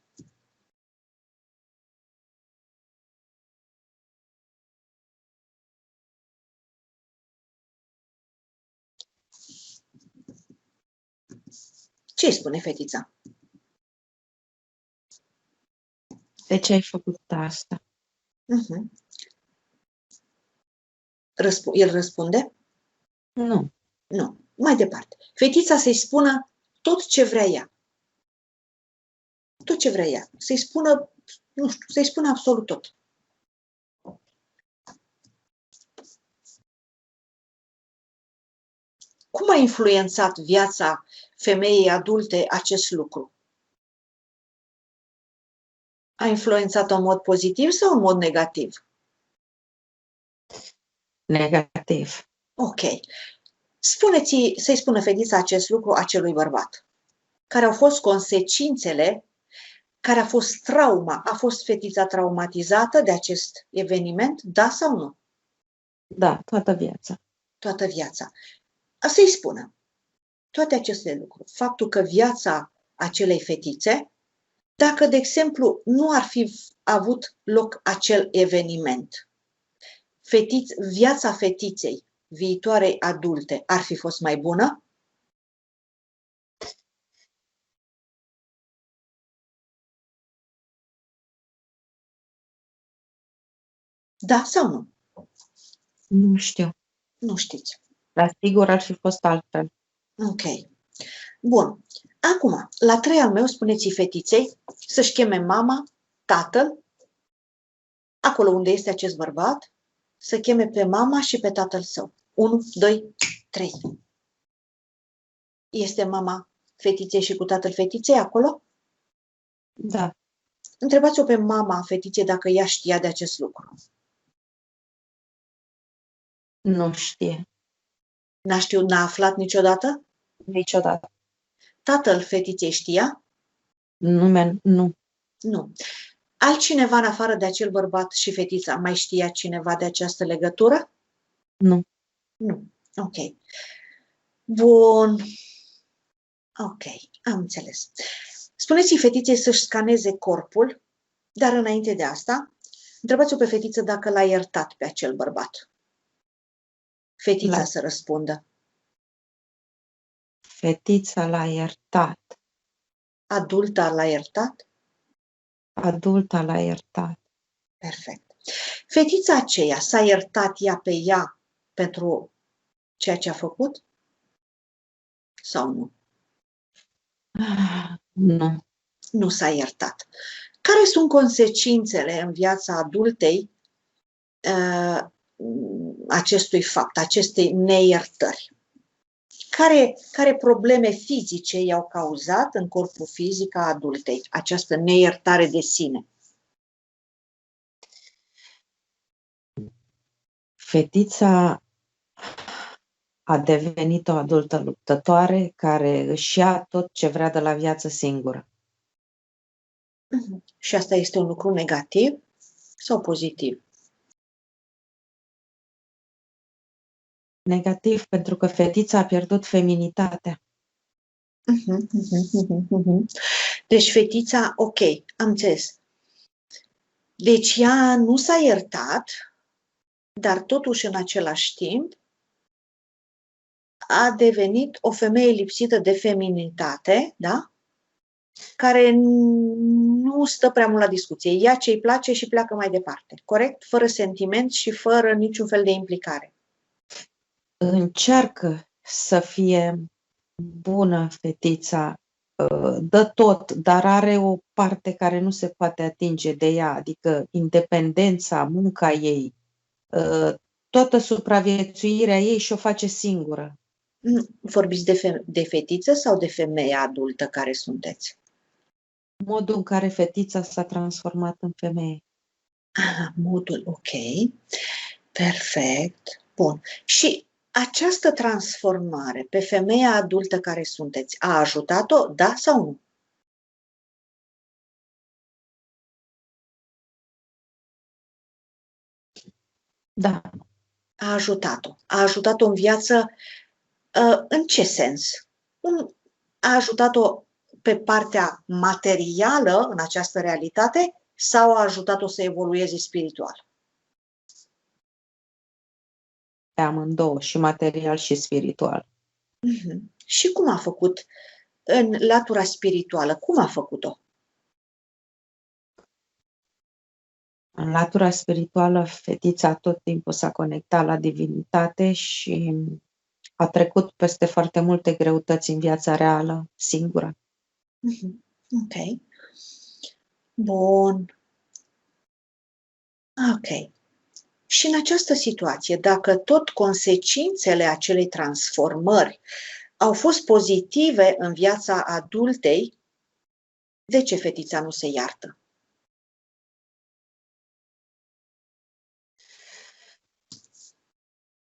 Ce îi spune fetița? De ce ai făcut asta? El răspunde? Nu. Nu. Mai departe. Fetița să-i spună tot ce vrea ea. Tot ce vrea ea. Să-i spună, nu știu, să-i spună absolut tot. Cum a influențat viața femeii adulte acest lucru? A influențat-o în mod pozitiv sau în mod negativ? Negativ. Ok. Să-i spună fetița acest lucru acelui bărbat. Care au fost consecințele, care a fost trauma? A fost fetița traumatizată de acest eveniment? Da sau nu? Da, toată viața. Toată viața. Să-i spună toate aceste lucruri. Faptul că viața acelei fetițe, dacă, de exemplu, nu ar fi a avut loc acel eveniment, viața fetiței viitoarei adulte ar fi fost mai bună? Da sau nu? Nu știu, Nu știți. dar sigur ar fi fost altfel. Ok. Bun. Acum, la 3 al meu, spuneți fetiței să-și cheme mama, tatăl, acolo unde este acest bărbat, să cheme pe mama și pe tatăl său. 1, 2, 3. Este mama fetiței și cu tatăl fetiței acolo? Da. Întrebați-o pe mama fetiței dacă ea știa de acest lucru. Nu știe. N-a știut, n-a aflat niciodată? Niciodată. Tatăl fetiței știa? Nu. Nu. Altcineva în afară de acel bărbat și fetița mai știa cineva de această legătură? Nu. Nu. Ok. Bun. Ok, am înțeles. Spuneți-i fetiței să-și scaneze corpul, dar înainte de asta, întrebați-o pe fetiță dacă l-a iertat pe acel bărbat. Fetița să răspundă. Fetița l-a iertat. Adulta l-a iertat? Adulta l-a iertat. Perfect. Fetița aceea s-a iertat ea pe ea pentru ceea ce a făcut? Sau nu? Nu. Nu s-a iertat. Care sunt consecințele în viața adultei acestui fapt, acestei neiertări? Care probleme fizice i-au cauzat în corpul fizic a adultei această neiertare de sine? Fetița a devenit o adultă luptătoare care își ia tot ce vrea de la viață singură. Și asta este un lucru negativ sau pozitiv? Negativ, pentru că fetița a pierdut feminitatea. Deci fetița, ok, am înțeles. Deci ea nu s-a iertat, dar totuși în același timp a devenit o femeie lipsită de feminitate, da? Care nu stă prea mult la discuție. Ia ce îi place și pleacă mai departe. Corect? Fără sentiment și fără niciun fel de implicare. Încearcă să fie bună fetița, dă tot, dar are o parte care nu se poate atinge de ea, adică independența, munca ei, toată supraviețuirea ei și-o face singură. Vorbiți de fetiță sau de femeie adultă care sunteți? Modul în care fetița s-a transformat în femeie. Aha, modul, ok. Perfect. Bun. Și această transformare pe femeia adultă care sunteți a ajutat-o, da sau nu? Da. A ajutat-o. A ajutat-o în viață în ce sens? A ajutat-o pe partea materială în această realitate sau a ajutat-o să evolueze spiritual? Pe amândouă, și material și spiritual. Și cum a făcut în latura spirituală? Cum a făcut-o? În latura spirituală, fetița tot timpul s-a conectat la divinitate și a trecut peste foarte multe greutăți în viața reală, singură. Ok. Bun. Ok. Și în această situație, dacă tot consecințele acelei transformări au fost pozitive în viața adultei, de ce fetița nu se iartă?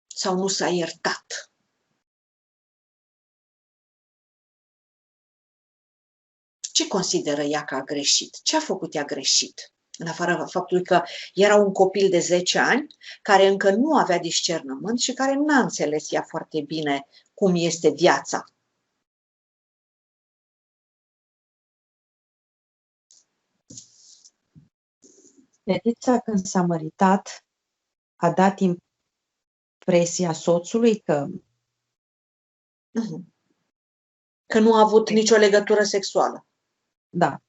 Sau nu s-a iertat? Ce consideră ea că a greșit? Ce a făcut ea greșit? În afară faptului că era un copil de 10 ani care încă nu avea discernământ și care n-a înțeles ea foarte bine cum este viața. Fetița, când s-a măritat, a dat impresia soțului că Mhm. Că nu a avut nicio legătură sexuală. da,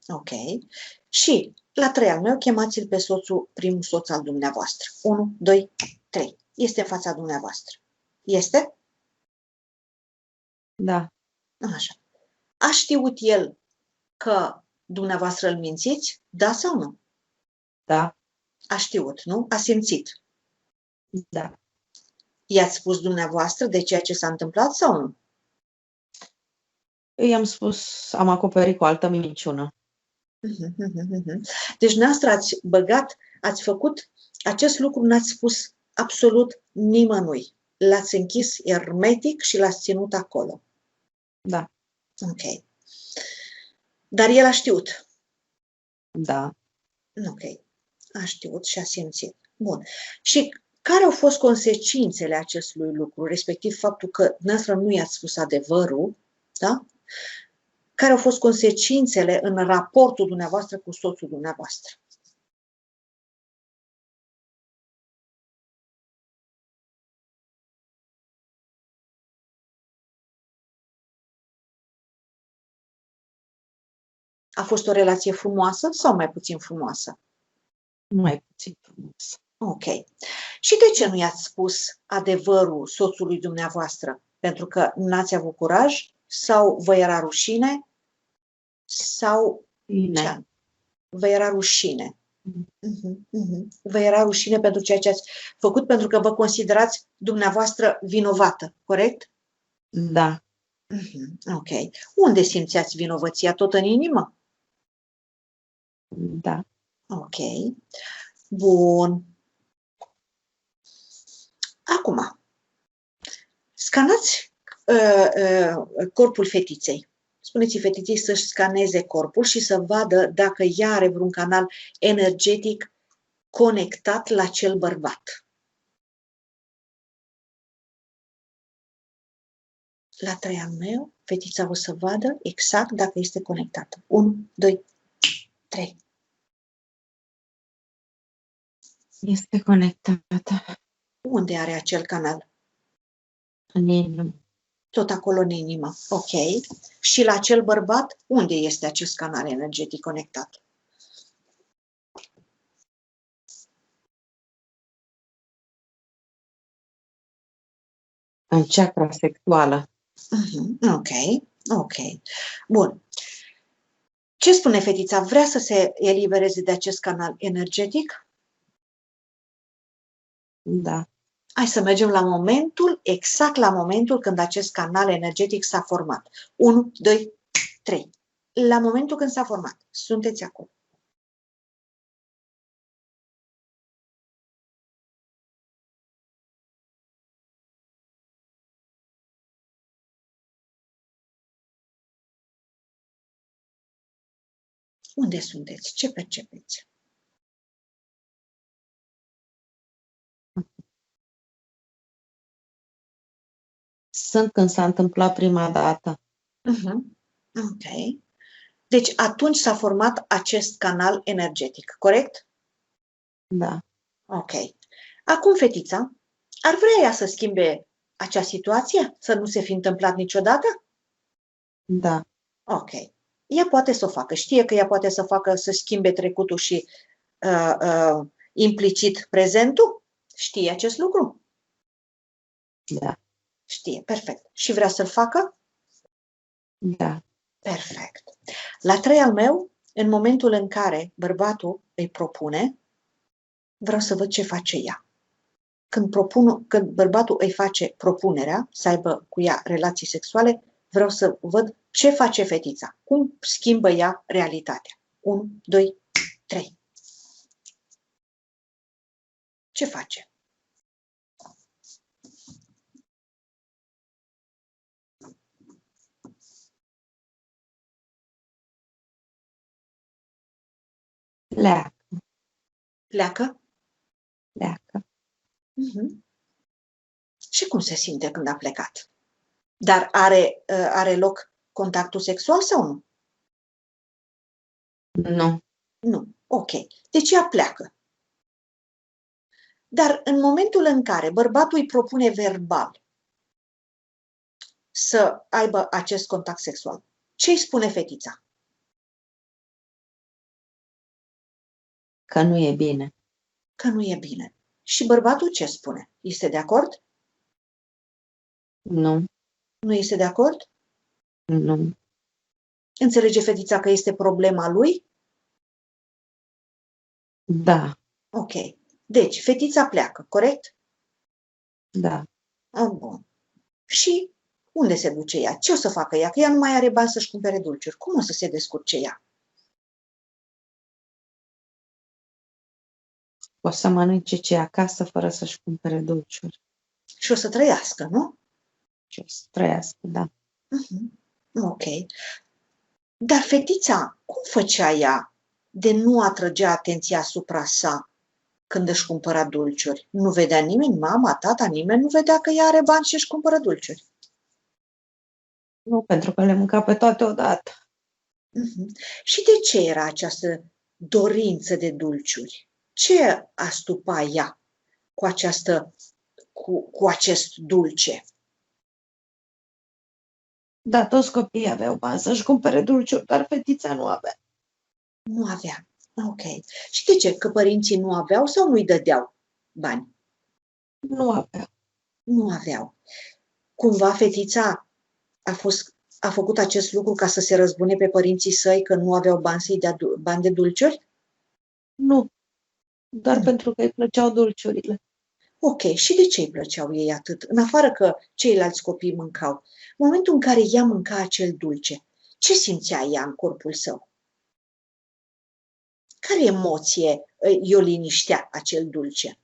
Ok. Și la 3 al meu, chemați-l pe soțul, primul soț al dumneavoastră. 1, 2, 3. Este în fața dumneavoastră. Este? da, Așa. A știut el că dumneavoastră îl mințiți? Da sau nu? da, A știut, nu? A simțit. da. I-ați spus dumneavoastră de ceea ce s-a întâmplat sau nu? Eu i-am spus, am acoperit cu o altă minciună. Deci noastră ați băgat, ați făcut acest lucru, n-ați spus absolut nimănui. L-ați închis ermetic și l-ați ținut acolo. Da, Ok. Dar el a știut. da. Ok. A știut și a simțit. Bun. Și care au fost consecințele acestui lucru, respectiv faptul că noastră nu i-ați spus adevărul, da? Care au fost consecințele în raportul dumneavoastră cu soțul dumneavoastră? A fost o relație frumoasă sau mai puțin frumoasă? Mai puțin frumos. Ok. Și de ce nu i-ați spus adevărul soțului dumneavoastră? Pentru că n-ați avut curaj? Sau vă era rușine? Sau Bine. vă era rușine? Vă era rușine pentru ceea ce ați făcut, pentru că vă considerați dumneavoastră vinovată, corect? Da, Ok. Unde simțeați vinovăția? Tot în inimă? da. Ok. Bun. Acum, scanați corpul fetiței. Spuneți fetiței să-și scaneze corpul și să vadă dacă ea are vreun canal energetic conectat la cel bărbat. La 3 al meu, fetița o să vadă exact dacă este conectată. 1, 2, 3. Este conectată Unde are acel canal? în inimă. Tot acolo în inimă. Ok. Și la acel bărbat, unde este acest canal energetic conectat? În chakra sexuală. Ok. Ok. Bun. Ce spune fetița? Vrea să se elibereze de acest canal energetic? Da. Hai să mergem la momentul, exact la momentul când acest canal energetic s-a format. 1, 2, 3. La momentul când s-a format. Sunteți acolo. Unde sunteți? Ce percepeți? Sunt când s-a întâmplat prima dată. Ok. Deci atunci s-a format acest canal energetic, corect? Da. Ok. Acum fetița, ar vrea ea să schimbe acea situație? Să nu se fi întâmplat niciodată? Da. Ok. Ea poate să o facă. Știe că ea poate să facă, să schimbe trecutul și implicit prezentul? Știe acest lucru? Da. Știe. Perfect. Și vrea să-l facă? Da. Perfect. La 3 al meu, în momentul în care bărbatul îi propune, vreau să văd ce face ea. Când bărbatul îi face propunerea să aibă cu ea relații sexuale, vreau să văd ce face fetița. Cum schimbă ea realitatea. 1, 2, 3. Ce face? Pleacă. Pleacă? Pleacă. Și cum se simte când a plecat? Dar are loc contactul sexual sau nu? Nu. Nu. Ok. Deci ea pleacă. Dar în momentul în care bărbatul îi propune verbal să aibă acest contact sexual, ce îi spune fetița? Că nu e bine. Că nu e bine. Și bărbatul ce spune? Este de acord? Nu, Nu este de acord? nu. Înțelege fetița că este problema lui? Da, Ok. Deci, fetița pleacă, corect? da. Bun. Și unde se duce ea? Ce o să facă ea? Că ea nu mai are bani să-și cumpere dulciuri. Cum o să se descurce ea? O să mănânce ce e acasă fără să-și cumpere dulciuri. Și o să trăiască, nu? Și o să trăiască, da. Ok. Dar fetița, cum făcea ea de nu atrăgea atenția asupra sa când își cumpăra dulciuri? Nu vedea nimeni, mama, tata, nimeni nu vedea că ea are bani și își cumpără dulciuri. Nu, pentru că le mânca pe toate odată. Și de ce era această dorință de dulciuri? Ce astupa ea cu acest dulce? Da, toți copiii aveau bani să-și cumpere dulciuri, dar fetița nu avea. Nu avea. Ok. Și de ce? Că părinții nu aveau sau nu-i dădeau bani? Nu avea. Nu aveau. Cumva fetița a făcut acest lucru ca să se răzbune pe părinții săi că nu aveau bani să-i dea bani de dulciuri? Nu, doar Nu. pentru că îi plăceau dulciurile. Ok, și de ce îi plăceau ei atât? În afară că ceilalți copii mâncau. În momentul în care ea mânca acel dulce, ce simțea ea în corpul său? Care emoție i-o liniștea acel dulce?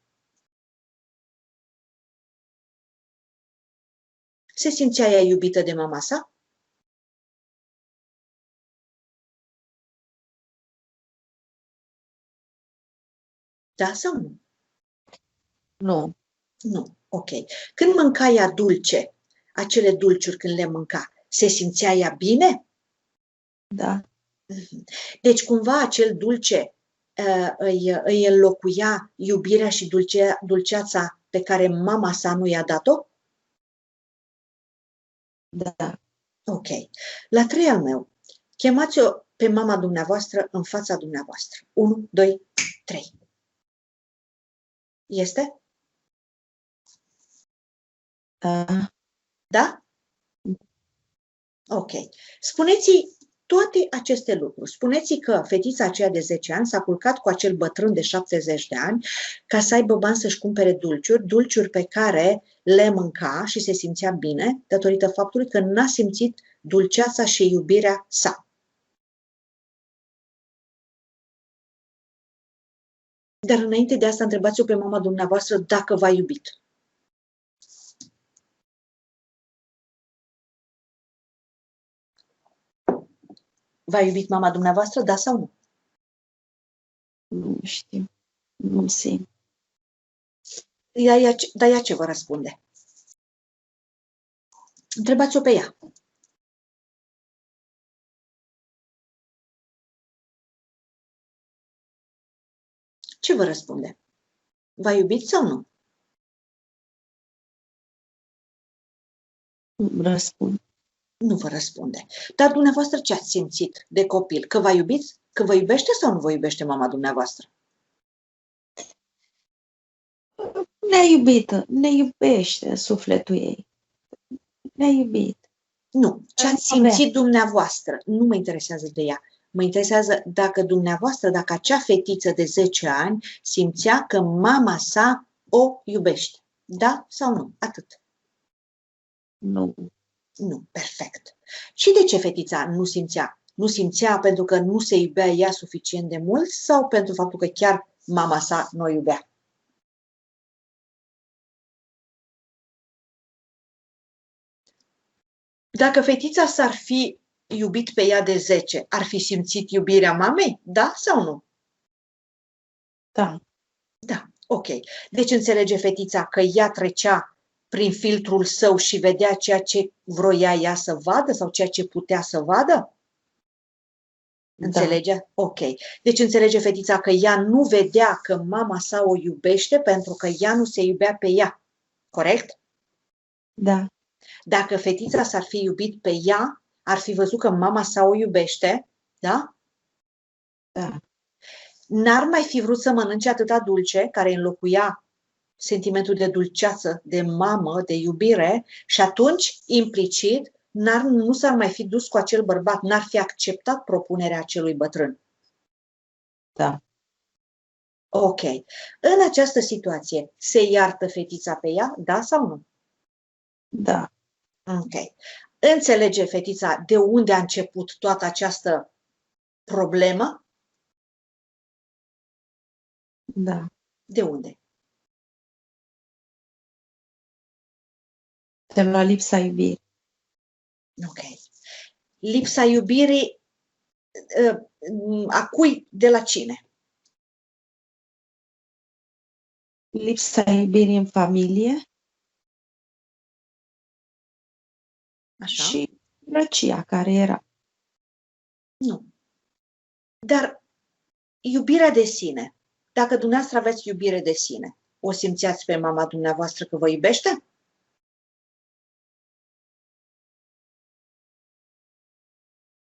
Se simțea ea iubită de mama sa? Da sau nu? Nu, Nu. Ok. Când mânca ea dulce, acele dulciuri când le mânca, se simțea ea bine? da, Deci cumva acel dulce îi înlocuia iubirea și dulceața pe care mama sa nu i-a dat-o? da. Ok. La 3 al meu, chemați-o pe mama dumneavoastră în fața dumneavoastră. 1, 2, 3. Este? Da. Da? Ok. Spuneți-i toate aceste lucruri. Spuneți-i că fetița aceea de 10 ani s-a culcat cu acel bătrân de 70 de ani ca să aibă bani să-și cumpere dulciuri pe care le mânca și se simțea bine datorită faptului că n-a simțit dulceața și iubirea sa. Dar înainte de asta, întrebați-o pe mama dumneavoastră dacă v-a iubit. V-a iubit mama dumneavoastră, da sau nu? Nu știu, nu simt. Dar ea ce vă răspunde? Întrebați-o pe ea. Ce vă răspunde? V-a iubit sau nu? Răspund. Nu vă răspunde. Dar dumneavoastră ce ați simțit de copil? Că v-a iubit? Că vă iubește sau nu vă iubește mama dumneavoastră? Ne-a iubit, ne iubește în sufletul ei. Ne-a iubit. Nu. Ce ați simțit dumneavoastră? Nu mă interesează de ea. Mă interesează dacă acea fetiță de 10 ani simțea că mama sa o iubește. Da sau nu? Atât. Nu. Nu. Perfect. Și de ce fetița nu simțea? Nu simțea pentru că nu se iubea ea suficient de mult sau pentru faptul că chiar mama sa nu o iubea? Dacă fetița s-ar fi iubit pe ea de 10, ar fi simțit iubirea mamei? Da sau nu? Da. Da, ok. Deci înțelege fetița că ea trecea prin filtrul său și vedea ceea ce vroia ea să vadă sau ceea ce putea să vadă? Da, Înțelege? Ok. Deci înțelege fetița că ea nu vedea că mama sa o iubește pentru că ea nu se iubea pe ea. Corect? da, Dacă fetița s-ar fi iubit pe ea, ar fi văzut că mama sa o iubește, da? da, N-ar mai fi vrut să mănânce atâta dulce, care înlocuia sentimentul de dulceață, de mamă, de iubire, și atunci, implicit, nu s-ar mai fi dus cu acel bărbat, n-ar fi acceptat propunerea acelui bătrân. da, Ok. În această situație, se iartă fetița pe ea, da sau nu? da, Ok. Înțelege fetița de unde a început toată această problemă? da. De unde? De la lipsa iubirii. Ok. Lipsa iubirii a cui? De la cine? Lipsa iubirii în familie Așa? și răcia care era. Nu. Dar iubirea de sine, dacă dumneavoastră aveți iubire de sine, o simțeați pe mama dumneavoastră că vă iubește?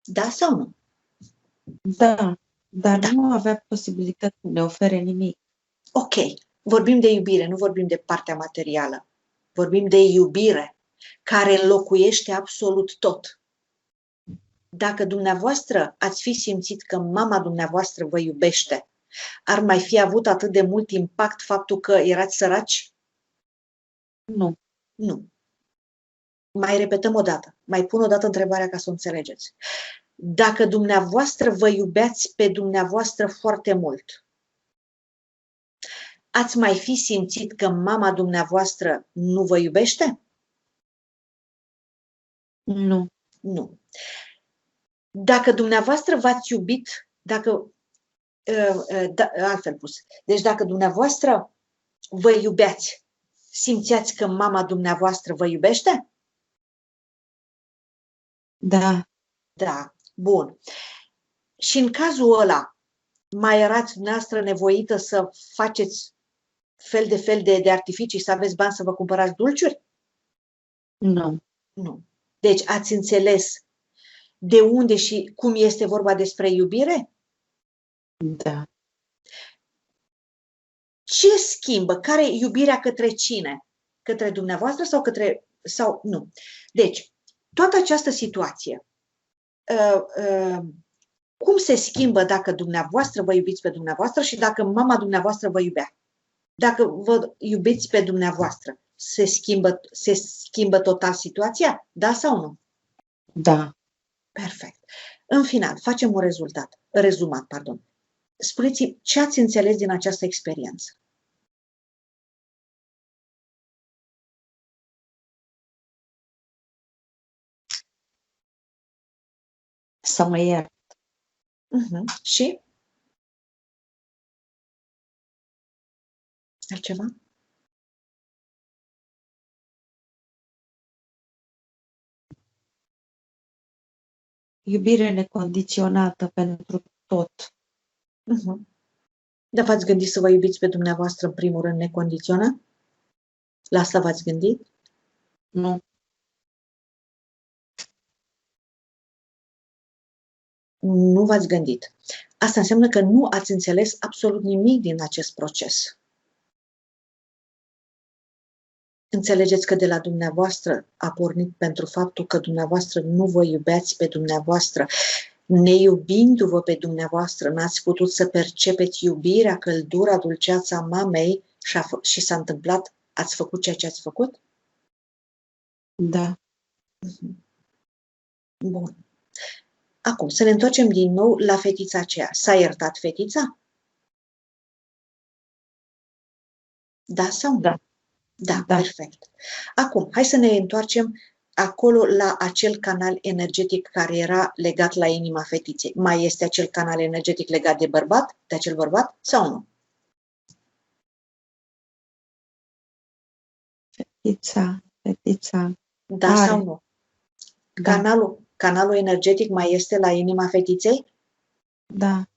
Da sau nu? Da, dar Da. nu avea posibilitatea să ne ofere nimic. Ok. Vorbim de iubire, nu vorbim de partea materială. Vorbim de iubire, care înlocuiește absolut tot. Dacă dumneavoastră ați fi simțit că mama dumneavoastră vă iubește, ar mai fi avut atât de mult impact faptul că erați săraci? Nu, Nu. Mai repetăm o dată. Mai pun o dată întrebarea ca să o înțelegeți. Dacă dumneavoastră vă iubeați pe dumneavoastră foarte mult, ați mai fi simțit că mama dumneavoastră nu vă iubește? nu, Nu. Dacă dumneavoastră v-ați iubit, altfel pus, deci dacă dumneavoastră vă iubeați, simțeați că mama dumneavoastră vă iubește? da, Da. Bun. Și în cazul ăla, mai erați dumneavoastră nevoită să faceți fel de artificii, să aveți bani să vă cumpărați dulciuri? nu, Nu. Deci ați înțeles de unde și cum este vorba despre iubire? da. Ce schimbă? Care e iubirea către cine? Către dumneavoastră sau nu? Deci, toată această situație, cum se schimbă dacă dumneavoastră vă iubiți pe dumneavoastră și dacă mama dumneavoastră vă iubea? Dacă vă iubiți pe dumneavoastră, se schimbă total situația? Da sau nu? Da. Perfect. În final, facem un rezumat. Spuneți-mi ce ați înțeles din această experiență. Să mă iert. Și? Altceva? Iubire necondiționată pentru tot. Dar v-ați gândit să vă iubiți pe dumneavoastră în primul rând necondiționat? La asta v-ați gândit? Nu, Nu v-ați gândit. Asta înseamnă că nu ați înțeles absolut nimic din acest proces. Înțelegeți că de la dumneavoastră a pornit pentru faptul că dumneavoastră nu vă iubeați pe dumneavoastră. Neiubindu-vă pe dumneavoastră, n-ați putut să percepeți iubirea, căldura, dulceața mamei și s-a întâmplat, ați făcut ceea ce ați făcut? da, Bun. Acum, să ne întoarcem din nou la fetița aceea. S-a iertat fetița? Da sau nu? da, Da, da. perfect. Acum, hai să ne întoarcem acolo la acel canal energetic care era legat la inima fetiței. Mai este acel canal energetic legat de bărbat, de acel bărbat sau nu? Fetița. Da Are. sau nu? Da, Canalul energetic mai este la inima fetiței? Da.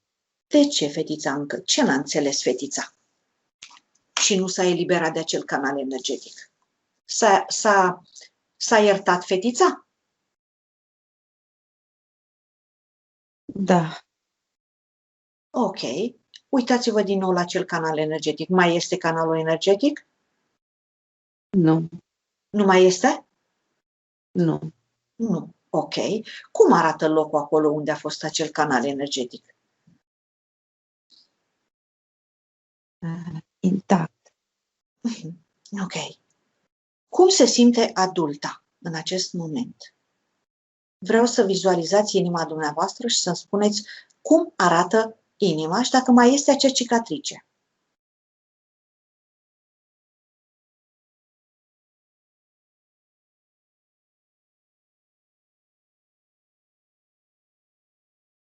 De ce fetița încă? Ce n-a înțeles fetița? Și nu s-a eliberat de acel canal energetic. S-a iertat fetița? Da. Ok. Uitați-vă din nou la acel canal energetic. Mai este canalul energetic? Nu. Nu mai este? Nu. Nu. Ok. Cum arată locul acolo unde a fost acel canal energetic? Intact. Ok. Cum se simte adulta în acest moment? Vreau să vizualizați inima dumneavoastră și să-mi spuneți cum arată inima și dacă mai este acea cicatrice.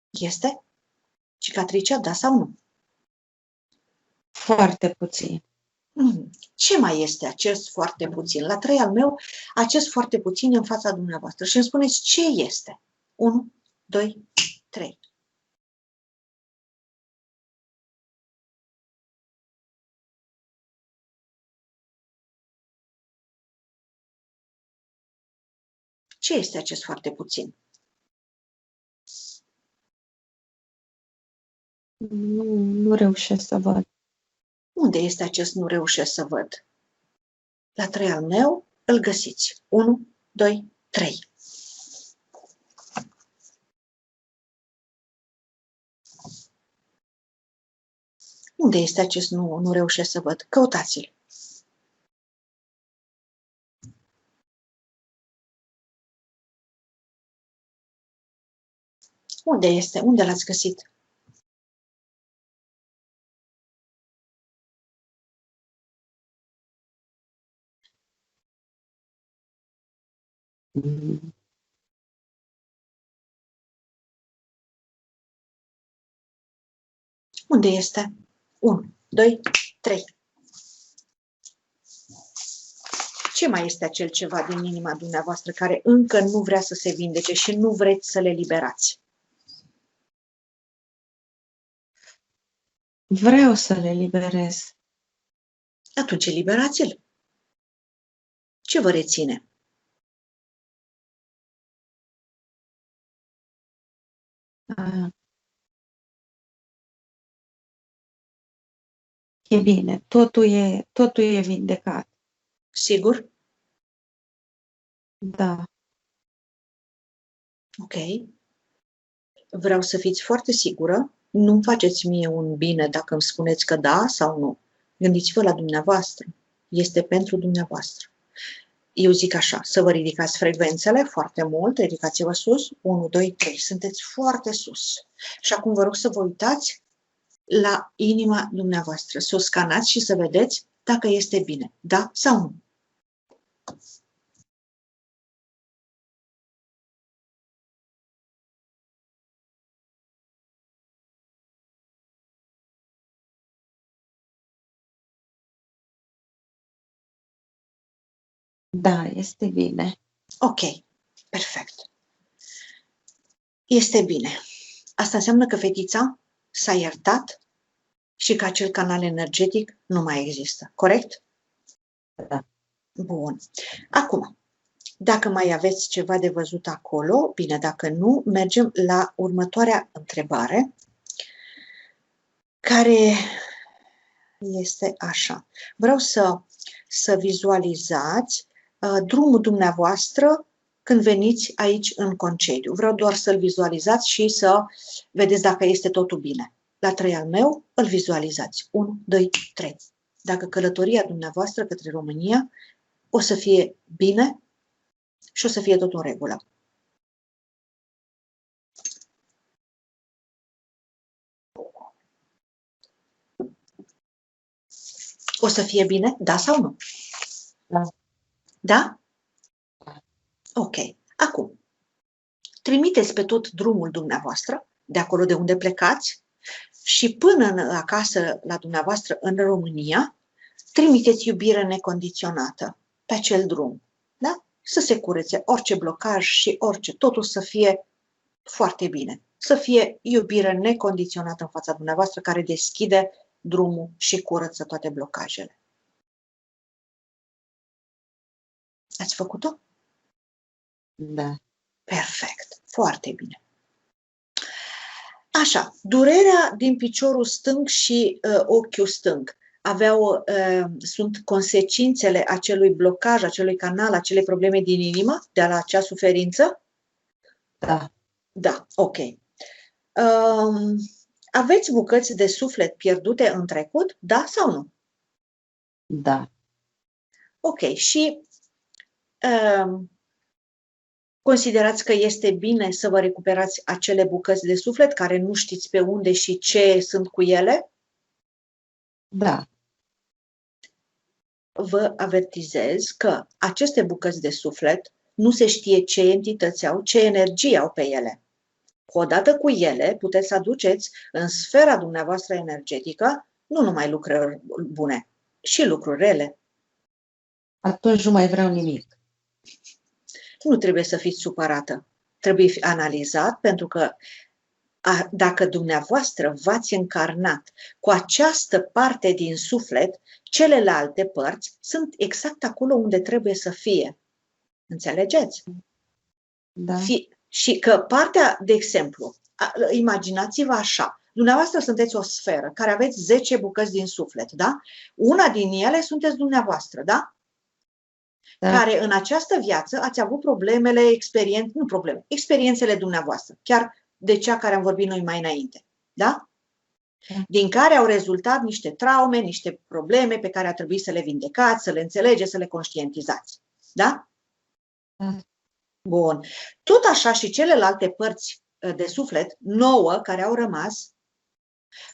Este cicatricea, da sau nu? Foarte puțin. Ce mai este acest foarte puțin? La 3 al meu, acest foarte puțin e în fața dumneavoastră. Și îmi spuneți ce este. 1, 2, 3. Ce este acest foarte puțin? Nu reușesc să văd. Unde este acest nu reușesc să văd? La 3 al meu îl găsiți. 1, 2, 3. Unde este acest nu reușesc să văd? Căutați-l. Unde este? Unde l-ați găsit? Unde este? 1, 2, 3. Ce mai este acel ceva din inima dumneavoastră care încă nu vrea să se vindece și nu vreți să le liberați? Vreau să le liberez. Atunci eliberați-l. Ce vă reține? E bine, totul e vindecat. Sigur? Da. Ok. Vreau să fiți foarte sigură. Nu-mi faceți mie un bine dacă îmi spuneți că da sau nu. Gândiți-vă la dumneavoastră. Este pentru dumneavoastră. Eu zic așa, să vă ridicați frecvențele foarte mult, ridicați-vă sus, 1, 2, 3, sunteți foarte sus. Și acum vă rog să vă uitați la inima dumneavoastră, să o scanați și să vedeți dacă este bine, da sau nu. Da, este bine. Ok, perfect. Este bine. Asta înseamnă că fetița s-a iertat și că acel canal energetic nu mai există, corect? Da. Bun. Acum, dacă mai aveți ceva de văzut acolo, bine, dacă nu, mergem la următoarea întrebare, care este așa. Vreau să vizualizați drumul dumneavoastră când veniți aici în concediu. Vreau doar să-l vizualizați și să vedeți dacă este totul bine. La 3 al meu, îl vizualizați. 1, 2, 3. Dacă călătoria dumneavoastră către România o să fie bine și o să fie tot în regulă. O să fie bine? Da sau nu? Da. Da? Ok. Acum, trimiteți pe tot drumul dumneavoastră, de acolo de unde plecați, și până acasă la dumneavoastră în România, trimiteți iubire necondiționată pe acel drum. Da? Să se curețe orice blocaj și orice, totul să fie foarte bine. să fie iubire necondiționată în fața dumneavoastră, care deschide drumul și curăță toate blocajele. Ați făcut-o? Da. Perfect. Foarte bine. Așa, durerea din piciorul stâng și ochiul stâng sunt consecințele acelui blocaj, acelui canal, acelei probleme din inimă, de la acea suferință? Da. Da, ok. Aveți bucăți de suflet pierdute în trecut, da sau nu? Da. Ok, și considerați că este bine să vă recuperați acele bucăți de suflet care nu știți pe unde și ce sunt cu ele? Da. Vă avertizez că aceste bucăți de suflet nu se știe ce entități au, ce energie au pe ele. Odată cu ele puteți să aduceți în sfera dumneavoastră energetică nu numai lucruri bune, și lucruri rele. Atunci nu mai vreau nimic. Nu trebuie să fiți supărată. Trebuie analizat, pentru că dacă dumneavoastră v-ați încarnat cu această parte din suflet, celelalte părți sunt exact acolo unde trebuie să fie. Înțelegeți? Da. Și că partea, de exemplu, imaginați-vă așa, dumneavoastră sunteți o sferă care aveți 10 bucăți din suflet, da? Una din ele sunteți dumneavoastră, da? Da. Care în această viață ați avut experiențele dumneavoastră, chiar de cea care am vorbit noi mai înainte, da? Din care au rezultat niște traume, niște probleme pe care a trebuit să le vindecați, să le înțelegeți, să le conștientizați, da? Da. Bun. Tot așa și celelalte părți de suflet, 9 care au rămas,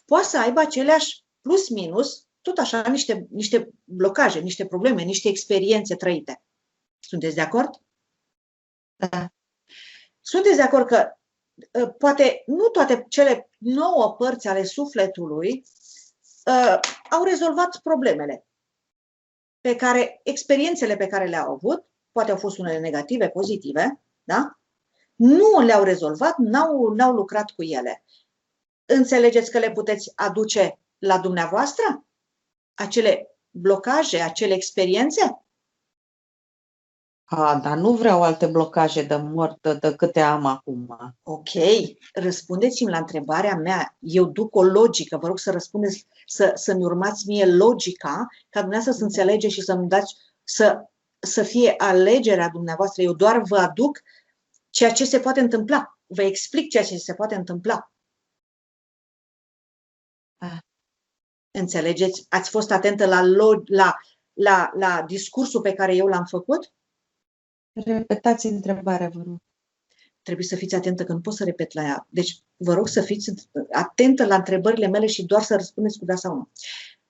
poate să aibă aceleași plus minus, tot așa niște blocaje, niște probleme, niște experiențe trăite. Sunteți de acord? Da. Sunteți de acord că poate nu toate cele 9 părți ale sufletului au rezolvat problemele experiențele pe care le-au avut, poate au fost unele negative, pozitive, da? Nu le-au rezolvat, n-au lucrat cu ele. Înțelegeți că le puteți aduce la dumneavoastră? Acele blocaje, acele experiențe? Dar nu vreau alte blocaje de mort de câte am acum. Ok, răspundeți-mi la întrebarea mea. Eu duc o logică, vă rog să răspundeți, să-mi urmați mie logica, ca dumneavoastră să înțelegeți și să-mi dați, să fie alegerea dumneavoastră. Eu doar vă aduc ceea ce se poate întâmpla. Vă explic ceea ce se poate întâmpla. Înțelegeți? Ați fost atentă la discursul pe care eu l-am făcut? Repetați întrebarea, vă rog. Trebuie să fiți atentă, că nu pot să repet la ea. Deci, vă rog să fiți atentă la întrebările mele și doar să răspundeți cu da sau nu.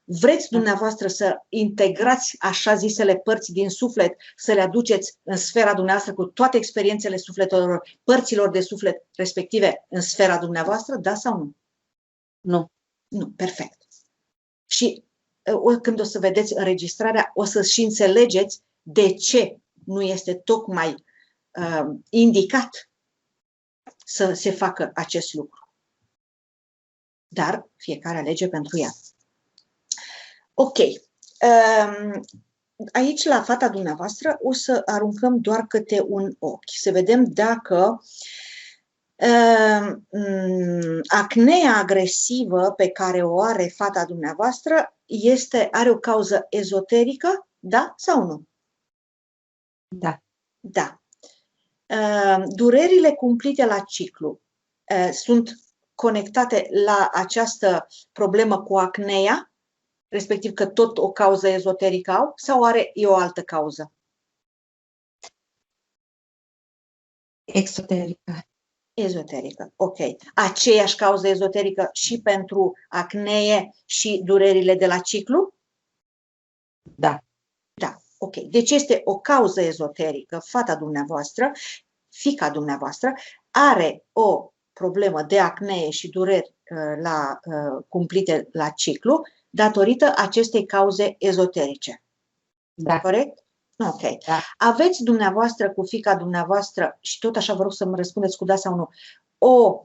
Vreți dumneavoastră să integrați așa zisele părți din suflet, să le aduceți în sfera dumneavoastră cu toate experiențele sufletelor, părților de suflet respective în sfera dumneavoastră, da sau nu? Nu. Nu, perfect. Și când o să vedeți înregistrarea, o să și înțelegeți de ce nu este tocmai indicat să se facă acest lucru. Dar fiecare alege pentru ea. Ok. Aici, la fata dumneavoastră, o să aruncăm doar câte un ochi. Să vedem dacă acnea agresivă pe care o are fata dumneavoastră are o cauză ezoterică, da sau nu? Da. Da. Durerile cumplite la ciclu sunt conectate la această problemă cu acnea, respectiv că tot o cauză ezoterică au, sau e o altă cauză? Exoterică. Ezoterică, ok. Aceeași cauză ezoterică și pentru acnee și durerile de la ciclu? Da. Da, ok. Deci este o cauză ezoterică. Fata dumneavoastră, fiica dumneavoastră, are o problemă de acnee și dureri cumplite la ciclu datorită acestei cauze ezoterice. Da. Corect? Ok. Da. Aveți dumneavoastră cu fiica dumneavoastră, și tot așa vă rog să-mi răspundeți cu da sau nu, o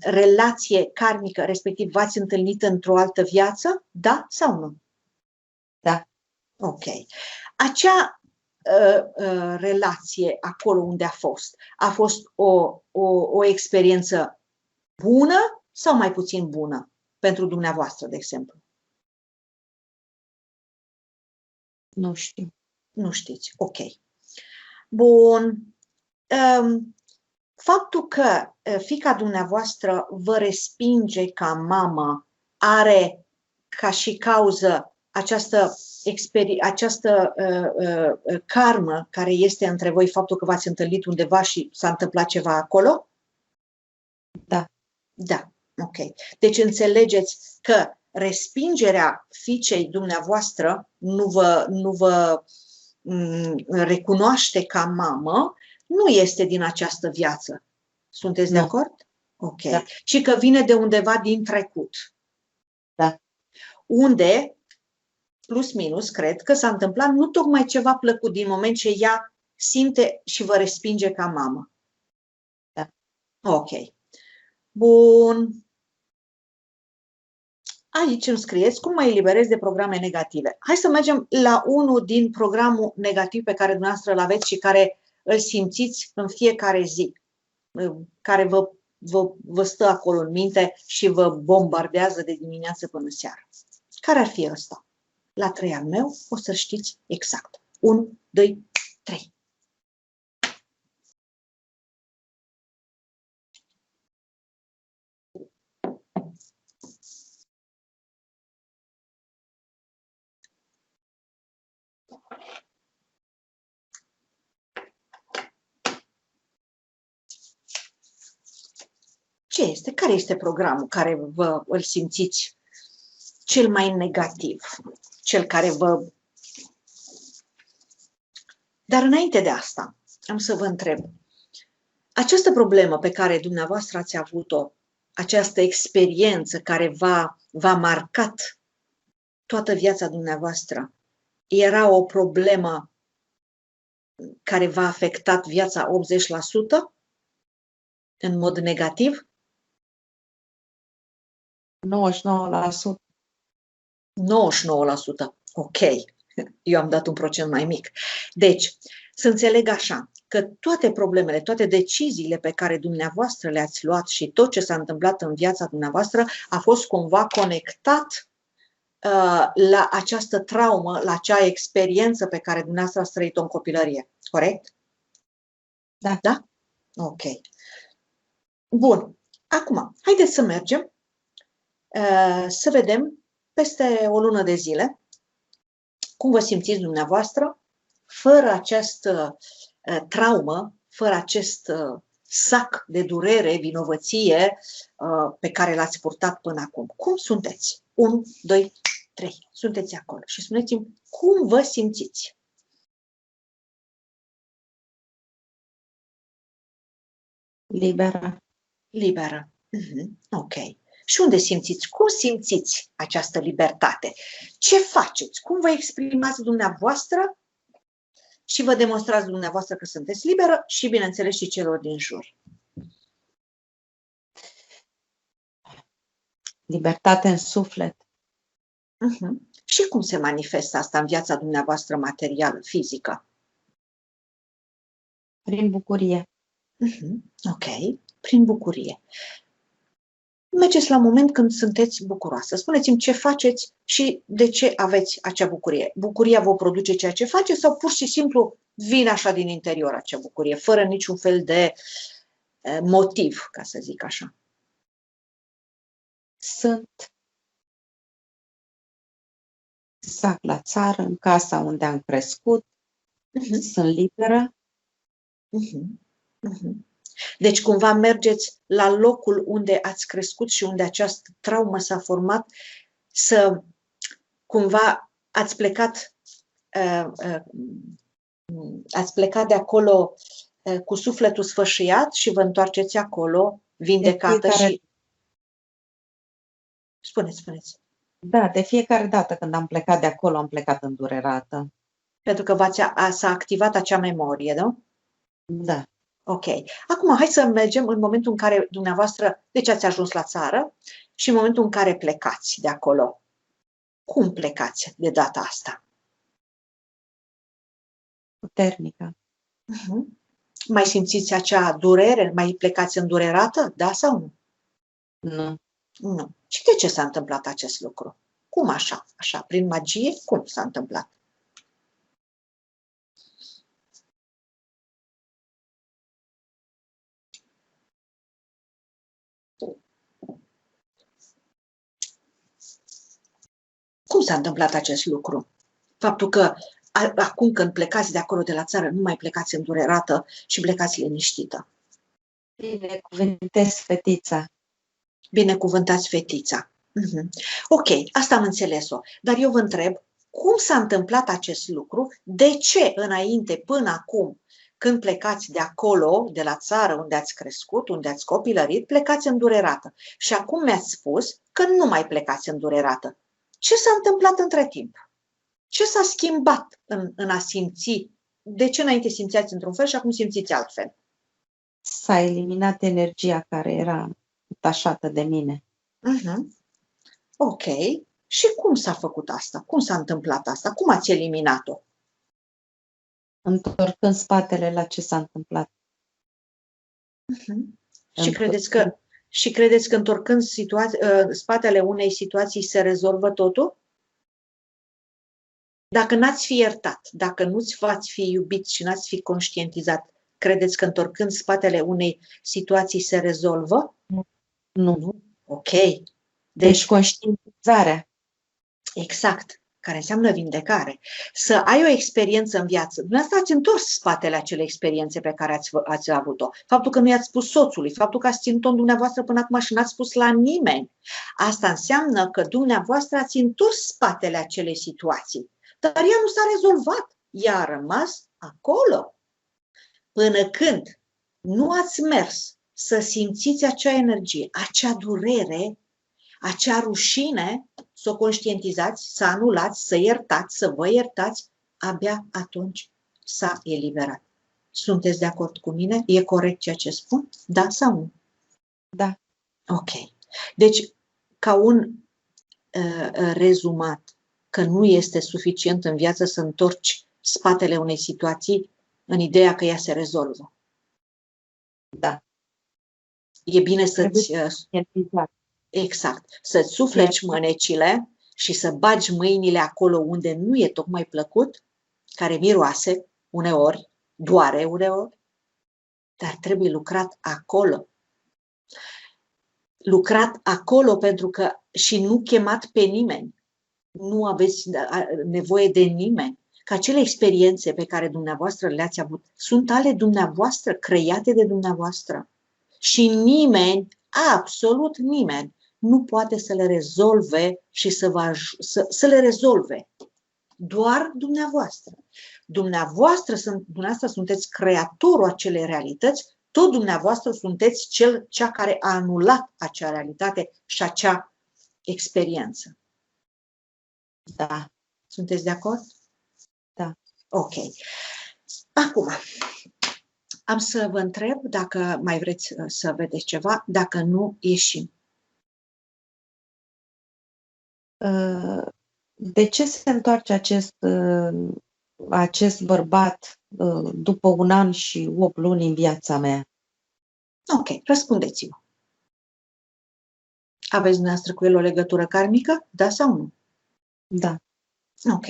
relație karmică, respectiv v-ați întâlnit într-o altă viață? Da sau nu? Da. Ok. Acea relație acolo unde a fost o experiență bună sau mai puțin bună pentru dumneavoastră, de exemplu? Nu știu. Nu știți. Ok. Bun. Faptul că fiica dumneavoastră vă respinge ca mamă are ca și cauză această karmă care este între voi, faptul că v-ați întâlnit undeva și s-a întâmplat ceva acolo? Da. Da, ok. Deci înțelegeți că respingerea fiicei dumneavoastră nu vă recunoaște ca mamă, nu este din această viață. Sunteți de acord? Ok. Da. Și că vine de undeva din trecut. Da. Unde, plus minus, cred că s-a întâmplat nu tocmai ceva plăcut din moment ce ea simte și vă respinge ca mamă. Da. Ok. Bun. Aici îmi scrieți cum mă eliberez de programe negative. Hai să mergem la unul din programul negativ pe care dumneavoastră îl aveți și care îl simțiți în fiecare zi, care vă stă acolo în minte și vă bombardează de dimineață până seara. Care ar fi ăsta? La 3 al meu o să știți exact. 1, 2, 3. Ce este? Care este programul care îl simțiți cel mai negativ? Cel care vă... Dar înainte de asta, am să vă întreb. Această problemă pe care dumneavoastră ați avut-o, această experiență care v-a marcat toată viața dumneavoastră, era o problemă care v-a afectat viața 80% în mod negativ? 99%. 99%. Ok. Eu am dat un procent mai mic. Deci, să înțeleg așa, că toate problemele, toate deciziile pe care dumneavoastră le-ați luat și tot ce s-a întâmplat în viața dumneavoastră a fost cumva conectat la această traumă, la acea experiență pe care dumneavoastră ați trăit-o în copilărie. Corect? Da. Da? Ok. Bun. Acum, haideți să mergem să vedem peste o lună de zile cum vă simțiți dumneavoastră fără această traumă, fără acest sac de durere, vinovăție pe care l-ați purtat până acum. Cum sunteți? 1, 2, 3. Sunteți acolo și spuneți-mi cum vă simțiți. Liberă. Liberă. Ok. Și unde simțiți? Cum simțiți această libertate? Ce faceți? Cum vă exprimați dumneavoastră și vă demonstrați dumneavoastră că sunteți liberă și, bineînțeles, și celor din jur? Libertate în suflet. Și cum se manifestă asta în viața dumneavoastră materială, fizică? Prin bucurie. Ok. Prin bucurie. Mergeți la un moment când sunteți bucuroasă. Spuneți-mi ce faceți și de ce aveți acea bucurie. Bucuria vă produce ceea ce faceți sau pur și simplu vine așa din interior acea bucurie, fără niciun fel de motiv, ca să zic așa? Sunt exact la țară, în casa unde am crescut. Sunt liberă. Deci cumva mergeți la locul unde ați crescut și unde această traumă s-a format, să cumva ați plecat de acolo cu sufletul sfâșiat și vă întoarceți acolo vindecată și... Spuneți. Da, de fiecare dată când am plecat de acolo, am plecat îndurerată. Pentru că s-a activat acea memorie, nu? Da. Ok. Acum, hai să mergem în momentul în care dumneavoastră, deci ați ajuns la țară și în momentul în care plecați de acolo. Cum plecați de data asta? Puternică. Mai simțiți acea durere? Mai plecați îndurerată? Da sau nu? Nu. Nu. Și de ce s-a întâmplat acest lucru? Cum așa? Așa, prin magie? Cum s-a întâmplat? Cum s-a întâmplat acest lucru? Faptul că acum când plecați de acolo de la țară, nu mai plecați îndurerată și plecați liniștită. Binecuvântez fetița. Binecuvântați fetița. Ok, asta am înțeles-o. Dar eu vă întreb, cum s-a întâmplat acest lucru? De ce înainte, până acum, când plecați de acolo, de la țară unde ați crescut, unde ați copilărit, plecați îndurerată? Și acum mi-ați spus că nu mai plecați îndurerată. Ce s-a întâmplat între timp? Ce s-a schimbat în a simți? De ce înainte simțeați într-un fel și acum simțiți altfel? S-a eliminat energia care era atașată de mine. Ok. Și cum s-a făcut asta? Cum s-a întâmplat asta? Cum ați eliminat-o? Întorcând spatele la ce s-a întâmplat. Și credeți că întorcând spatele unei situații se rezolvă totul? Dacă n-ați fi iertat, dacă nu v-ați fi iubit și n-ați fi conștientizat, credeți că întorcând spatele unei situații se rezolvă? Nu. Ok. Deci conștientizarea. Exact. Care înseamnă vindecare. Să ai o experiență în viață. Dumneavoastră ați întors spatele acelei experiențe pe care ați avut-o. Faptul că nu i-ați spus soțului, faptul că ați ținut-o în dumneavoastră până acum și n-ați spus la nimeni. Asta înseamnă că dumneavoastră ați întors spatele acelei situații. Dar ea nu s-a rezolvat. Ea a rămas acolo. Până când nu ați mers să simțiți acea energie, acea durere, acea rușine, să o conștientizați, să anulați, să iertați, să vă iertați, abia atunci s-a eliberat. Sunteți de acord cu mine? E corect ceea ce spun? Da sau nu? Da. Ok. Deci, ca un rezumat, că nu este suficient în viață să întorci spatele unei situații în ideea că ea se rezolvă. Da. E bine să-ți... Exact. Să-ți sufleci mânecile și să bagi mâinile acolo unde nu e tocmai plăcut, care miroase uneori, doare uneori, dar trebuie lucrat acolo. Lucrat acolo pentru că și nu chemat pe nimeni. Nu aveți nevoie de nimeni. Că acele experiențe pe care dumneavoastră le-ați avut sunt ale dumneavoastră, create de dumneavoastră. Și nimeni, absolut nimeni, nu poate să le rezolve și să le rezolve. Doar dumneavoastră. Dumneavoastră sunteți creatorul acelei realități, tot dumneavoastră sunteți cea care a anulat acea realitate și acea experiență. Da. Sunteți de acord? Da. Ok. Acum, am să vă întreb dacă mai vreți să vedeți ceva, dacă nu, ieșim. De ce se întoarce acest bărbat după 1 an și 8 luni în viața mea? Ok, răspundeți-vă. Aveți dumneavoastră cu el o legătură karmică? Da sau nu? Da. Ok.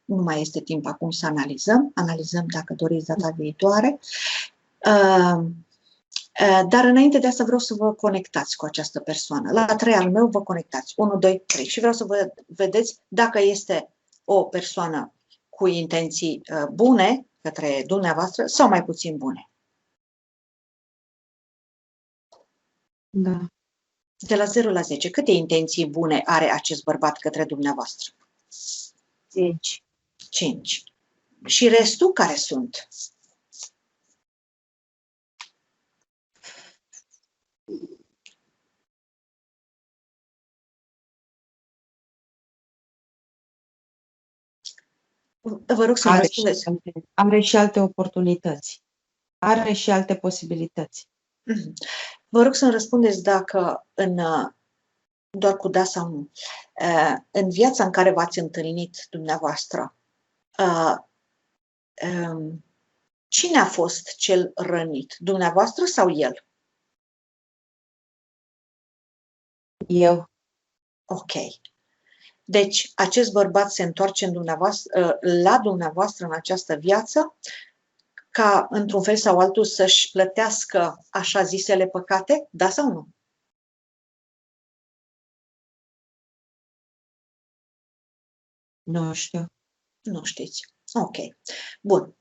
Nu mai este timp acum să analizăm. Analizăm dacă doriți data viitoare. Dar înainte de asta vreau să vă conectați cu această persoană. La 3 al meu vă conectați. 1, 2, 3. Și vreau să vă vedeți dacă este o persoană cu intenții bune către dumneavoastră sau mai puțin bune. Da. De la 0 la 10, câte intenții bune are acest bărbat către dumneavoastră? 5. 5. Și restul care sunt? Vă rog să-mi răspundeți. Are și alte oportunități. are și alte posibilități. Mhm. Vă rog să-mi răspundeți dacă doar cu da sau nu. În viața în care v-ați întâlnit dumneavoastră, cine a fost cel rănit? Dumneavoastră sau el? Eu, Ok. Deci, acest bărbat se întoarce la dumneavoastră în această viață ca, într-un fel sau altul, să-și plătească așa zisele păcate? Da sau nu? nu știu. Nu știți. Ok. Bun.